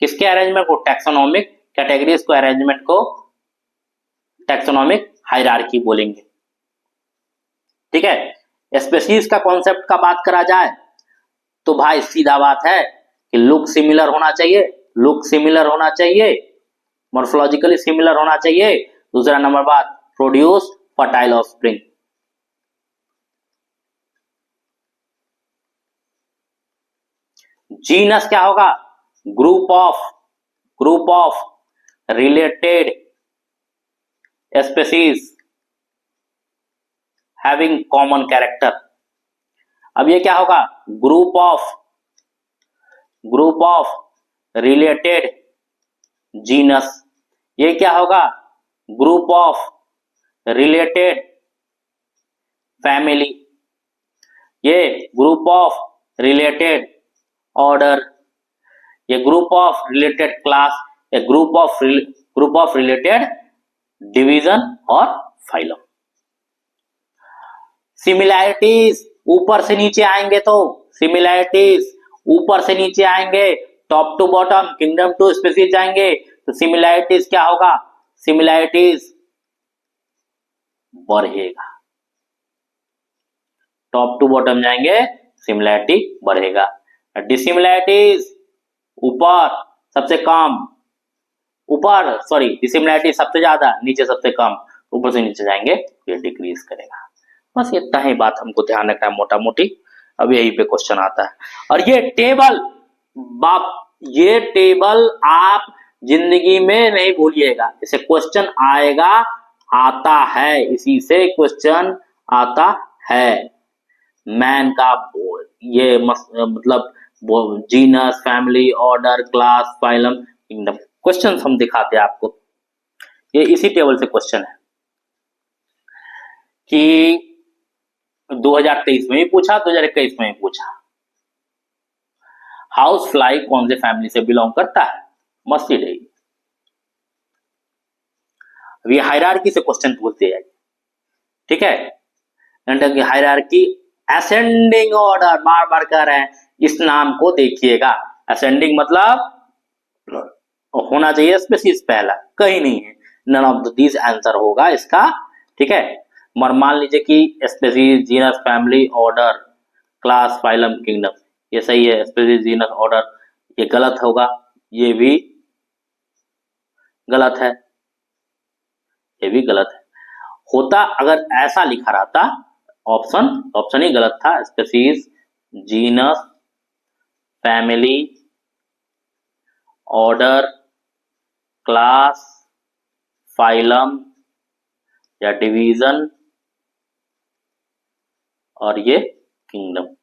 किसके अरेंजमेंट को? टैक्सोनॉमिक कैटेगरीज को, अरेंजमेंट को टैक्सोनॉमिक हायरार्की बोलेंगे। ठीक है, स्पेसीज का कॉन्सेप्ट का बात करा जाए तो भाई सीधा बात है कि लुक सिमिलर होना चाहिए, लुक सिमिलर होना चाहिए, मॉर्फोलॉजिकली सिमिलर होना चाहिए। दूसरा नंबर बात, प्रोड्यूस फर्टाइल ऑफस्प्रिंग। जीनस क्या होगा? Group of related species having common character. अब ये क्या होगा? Group of related genus. ये क्या होगा? Group of related family. ये ग्रुप ऑफ रिलेटेड ऑर्डर, ये ग्रुप ऑफ रिलेटेड क्लास, ये ग्रुप ऑफ रिलेटेड डिवीजन और फाइलम। सिमिलैरिटीज ऊपर से नीचे आएंगे तो सिमिलैरिटीज ऊपर से नीचे आएंगे, top to bottom, kingdom to species जाएंगे तो सिमिलैरिटीज क्या होगा? सिमिलैरिटीज बढ़ेगा। टॉप टू बॉटम जाएंगे, सिमिलैरिटी बढ़ेगा। डिसिमिलैरिटीज ऊपर सबसे कम, ऊपर सॉरी, डिसिमिलैरिटी सबसे ज्यादा, नीचे सबसे कम, ऊपर से नीचे जाएंगे ये डिक्रीज करेगा। बस इतना ही बात हमको ध्यान रखना है मोटा मोटी। अब यही पे क्वेश्चन आता है, और ये टेबल ये टेबल आप जिंदगी में नहीं भूलिएगा, इसे क्वेश्चन आएगा, आता है, इसी से क्वेश्चन आता है। मैन का ये मतलब genus, family, order, class, phylum, kingdom, question हम दिखाते हैं आपको। ये इसी टेबल से क्वेश्चन है कि 2023 में भी पूछा, 2021 में भी पूछा। हाउस फ्लाई कौन से फैमिली से बिलोंग करता है? मस्टिडेई। ये हायरार्की से क्वेश्चन पूछते हैं। ठीक है, हायरार्की असेंडिंग ऑर्डर, बार बार कह रहे हैं, इस नाम को देखिएगा। असेंडिंग मतलब होना चाहिए स्पेसीज पहला, कहीं नहीं है, नन ऑफ दिस आंसर होगा इसका। ठीक है, मगर मान लीजिए कि species, genus, family, order, class, phylum, kingdom, ये सही है। स्पेसीज, जीनस, ऑर्डर, ये गलत होगा, ये भी गलत है, ये भी गलत है। होता अगर ऐसा लिखा रहता, ऑप्शन ही गलत था। Species, genus, family, order, class, phylum या डिवीजन, और ये किंगडम।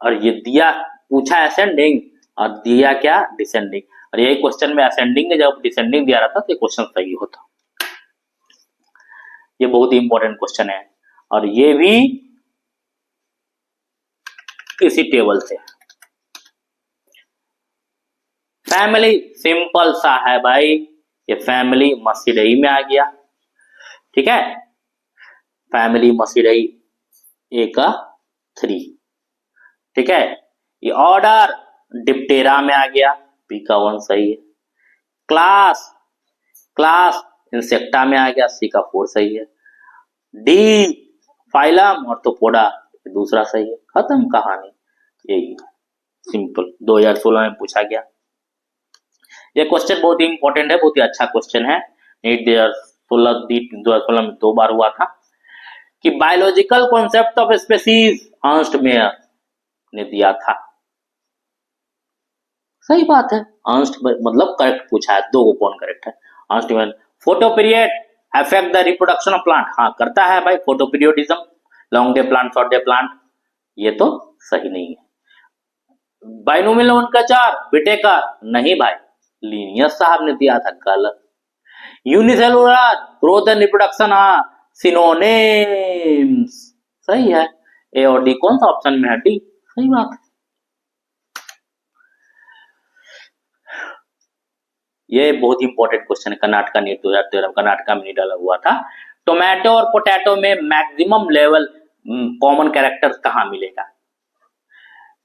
और ये दिया, पूछा असेंडिंग और दिया क्या? डिसेंडिंग। और यही क्वेश्चन में असेंडिंग, जब डिसेंडिंग दिया रहता तो ये क्वेश्चन सही होता। ये बहुत ही इंपॉर्टेंट क्वेश्चन है, और ये भी इसी टेबल से। फैमिली सिंपल सा है भाई, ये फैमिली मस्टिडेई में आ गया। ठीक है, फैमिली मस्टिडेई ए का 3। ठीक है, ये ऑर्डर डिप्टेरा में आ गया, बी का 1 सही है। क्लास इंसेक्टा में आ गया, सी का 4 सही है। डी फाइलम, ऑर्थोपोडा दूसरा सही है। खत्म कहानी, यही है, सिंपल। 2016 में पूछा गया ये क्वेश्चन, बहुत ही इंपॉर्टेंट है, बहुत ही अच्छा क्वेश्चन है। नीट 2016 में 2 बार हुआ था कि biological concept of species Ernst Mayr ने दिया था। सही बात है, अर्नस्ट मतलब करेक्ट पूछा है, 2 को कौन करेक्ट है? Ernst Mayr. Photo period affect the reproduction of plant, हाँ करता है भाई, photo periodism, long day plant, short day plant, ये तो सही नहीं है। बाइनोमियल नोमेनक्लेचर विटेकर, नहीं भाई, लीनियस साहब ने दिया था, गलत। Unicellular growth and reproduction are synonyms, सही है। ए और डी कौन सा ऑप्शन में है? डी, सही बात है। ये बहुत इंपॉर्टेंट क्वेश्चन है, कर्नाटका नीट 2013 कर्नाटका में डाला हुआ था। टोमेटो और पोटैटो में मैक्सिमम लेवल कॉमन कैरेक्टर कहाँ मिलेगा?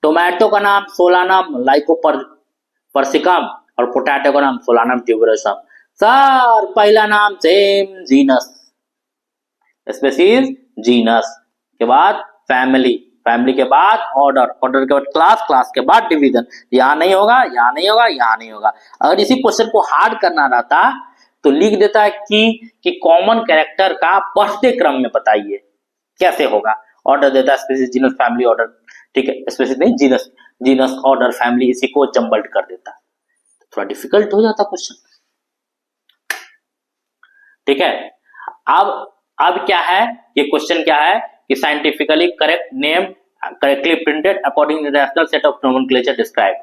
टोमेटो का नाम सोलानम लाइकोपर्सिकम और पोटैटो का नाम सोलानम ट्यूबरोसम। सर पहला नाम सेम, जीनस, स्पीशीज जीनस के बाद फैमिली, फैमिली के बाद ऑर्डर, ऑर्डर के बाद क्लास, क्लास के बाद डिवीजन। यहां नहीं होगा, यहां नहीं होगा, यहां नहीं होगा। अगर इसी क्वेश्चन को हार्ड करना रहता तो लिख देता है कि कॉमन कैरेक्टर का बढ़ते क्रम में बताइए, कैसे होगा? ऑर्डर देता है स्पीशीज जीनस फैमिली ऑर्डर, ठीक है, स्पीशीज नहीं, जीनस, जीनस ऑर्डर फैमिली, इसी को जम्बल्ड कर देता, थोड़ा डिफिकल्ट हो जाता क्वेश्चन, ठीक है। अब क्या है, ये क्वेश्चन क्या है कि scientifically correct name correctly printed according to national set of nomenclature describe,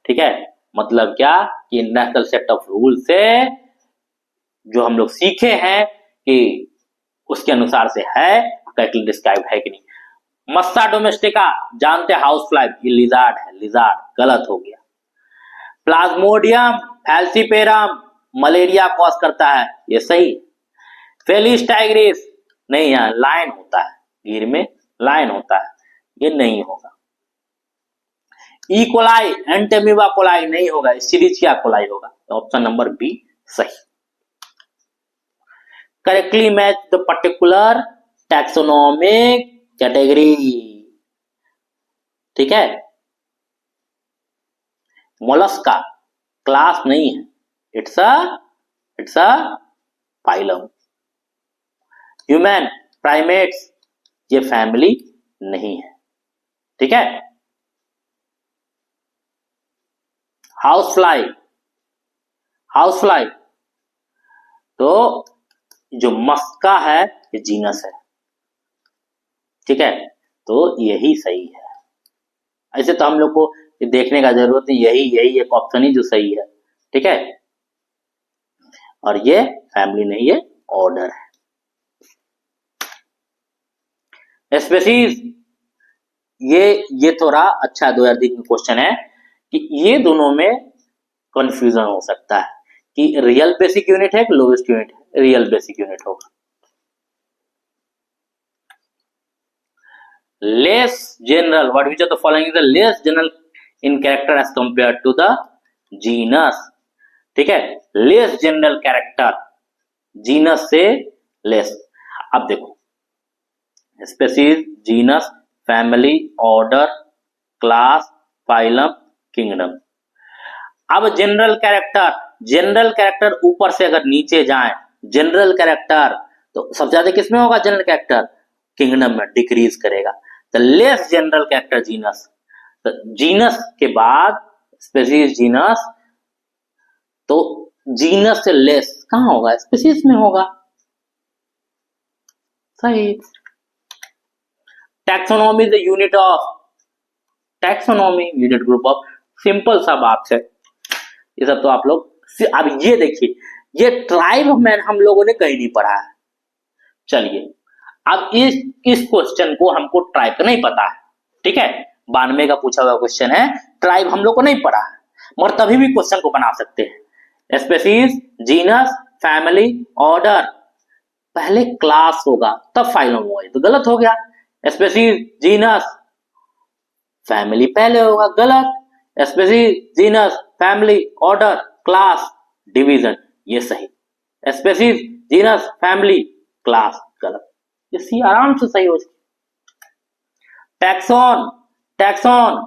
ठीक है। मतलब क्या कि नेशनल सेट ऑफ रूल से जो हम लोग सीखे हैं कि उसके अनुसार से है, करेक्टली डिस्क्राइब है कि नहीं। मस्सा डोमेस्टिका जानते हाउस फ्लाई, ये लिजार्ड है, लिजार्ड, गलत हो गया। प्लाज्मोडियम फैल्सीपेरम मलेरिया कॉज करता है, ये सही। फेलिस टाइग्रिस नहीं, यहाँ लाइन होता है, गिर में लाइन होता है, ये नहीं होगा। ई कोलाई एंटेमीबा कोलाई नहीं होगा, इस सीरीज क्या कोलाई होगा? ऑप्शन नंबर बी सही। Correctly match the particular taxonomic category, ठीक है। मोलस्का क्लास नहीं है, it's a phylum. Human primates ये फैमिली नहीं है, ठीक है। हाउस फ्लाई, हाउस फ्लाई तो जो मस्का है ये जीनस है, ठीक है, तो यही सही है। ऐसे तो हम लोग को देखने का जरूरत नहीं, यही एक ऑप्शन ही जो सही है, ठीक है। और ये फैमिली नहीं, ये ऑर्डर है। स्पीशीज ये थोड़ा अच्छा 2003 में क्वेश्चन है कि ये दोनों में कंफ्यूजन हो सकता है कि रियल बेसिक यूनिट है कि लोवेस्ट यूनिट है, रियल बेसिक यूनिट होगा। Less general, what which of the following is the less general in character as compare to the genus, ठीक है। लेस जनरल कैरेक्टर जीनस से लेस। अब देखो species, genus, family, order, class, phylum, kingdom. अब general character ऊपर से अगर नीचे जाए, जनरल कैरेक्टर तो सबसे ज्यादा किसमें होगा? जनरल कैरेक्टर किंगडम में डिक्रीज करेगा। तो लेस जनरल कैरेक्टर जीनस, तो जीनस के बाद स्पीशीज जीनस, तो जीनस से लेस कहां होगा? स्पीशीज में होगा, सही। Taxonomy is the unit of, taxonomy unit group of, simple सा बात है, ये सब तो आप लोग। अब ये देखिए, ये ट्राइब में हम लोगों ने कहीं नहीं पढ़ा है। चलिए अब इस क्वेश्चन को हमको ट्राइब का नहीं पता है, ठीक है, 92 का पूछा हुआ क्वेश्चन है, ट्राइब हम लोग को नहीं पढ़ा है, मगर तभी भी क्वेश्चन को बना सकते हैं। स्पीशीज, जीनस, फैमिली, ऑर्डर, पहले क्लास होगा तब फाइलम होगा, तो गलत हो गया। स्पीशीज, जीनस, फैमिली पहले होगा, गलत। Species, genus, family, order, class, division, ये सही। स्पीशीज, जीनस, फैमिली, क्लास, गलत। ये सी आराम से सही हो जाए। टैक्सॉन, टैक्सॉन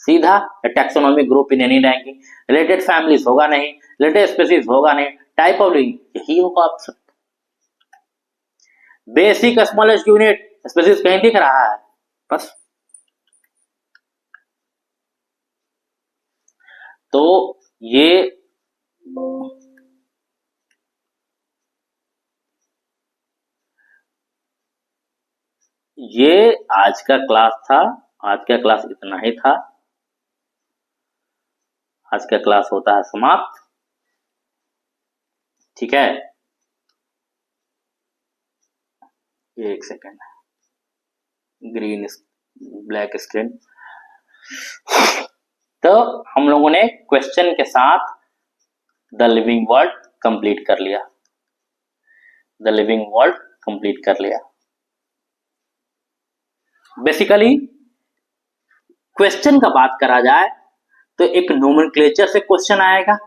सीधा taxonomic group in any ranking, related families होगा नहीं, रिलेटेड स्पीसीज होगा नहीं, टाइप ऑफ लिविंग यही होगा option. Basic smallest unit species कहीं दिख रहा है? बस तो ये आज का क्लास था। आज का क्लास इतना ही था। आज का क्लास होता है समाप्त। ठीक है, एक सेकेंड, ग्रीन ब्लैक स्क्रीन। तो हम लोगों ने क्वेश्चन के साथ द लिविंग वर्ल्ड कंप्लीट कर लिया। द लिविंग वर्ल्ड कंप्लीट कर लिया। बेसिकली क्वेश्चन का बात करा जाए तो एक नोमेनक्लेचर से क्वेश्चन आएगा।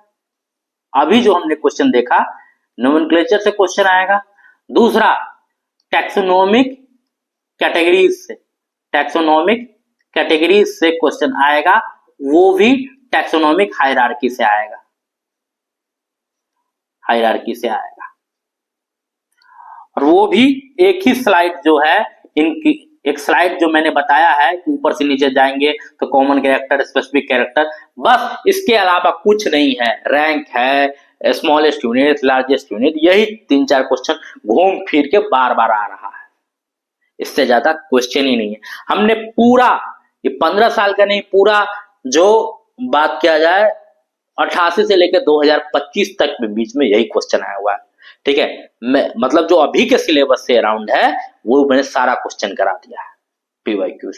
अभी जो हमने क्वेश्चन देखा नोमेनक्लेचर से क्वेश्चन आएगा। दूसरा टैक्सोनॉमिक कैटेगरीज से, टैक्सोनॉमिक कैटेगरीज से क्वेश्चन आएगा, वो भी टैक्सोनॉमिक हायरार्की से आएगा, हायरार्की से आएगा। और वो भी एक ही स्लाइड जो है, इनकी एक स्लाइड जो मैंने बताया है कि ऊपर से नीचे जाएंगे तो कॉमन कैरेक्टर, स्पेसिफिक कैरेक्टर, बस इसके अलावा कुछ नहीं है। रैंक है, स्मॉलेस्ट यूनिट, लार्जेस्ट यूनिट, यही 3-4 क्वेश्चन घूम फिर के बार बार आ रहा है। इससे ज्यादा क्वेश्चन ही नहीं है। हमने पूरा ये 15 साल का नहीं, पूरा जो बात किया जाए 88 से लेकर 2025 तक में बीच में यही क्वेश्चन आया हुआ है। ठीक है, मैं मतलब जो अभी के सिलेबस से अराउंड है वो मैंने सारा क्वेश्चन करा दिया है। पीवाईक्यू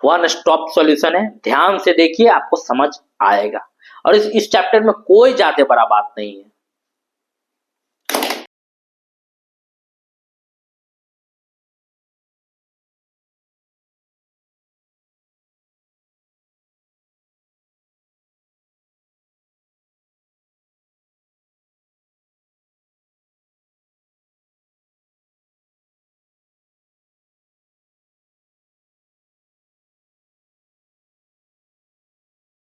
वन स्टॉप सॉल्यूशन है, ध्यान से देखिए आपको समझ आएगा। और इस चैप्टर में कोई ज्यादा बड़ा बात नहीं है।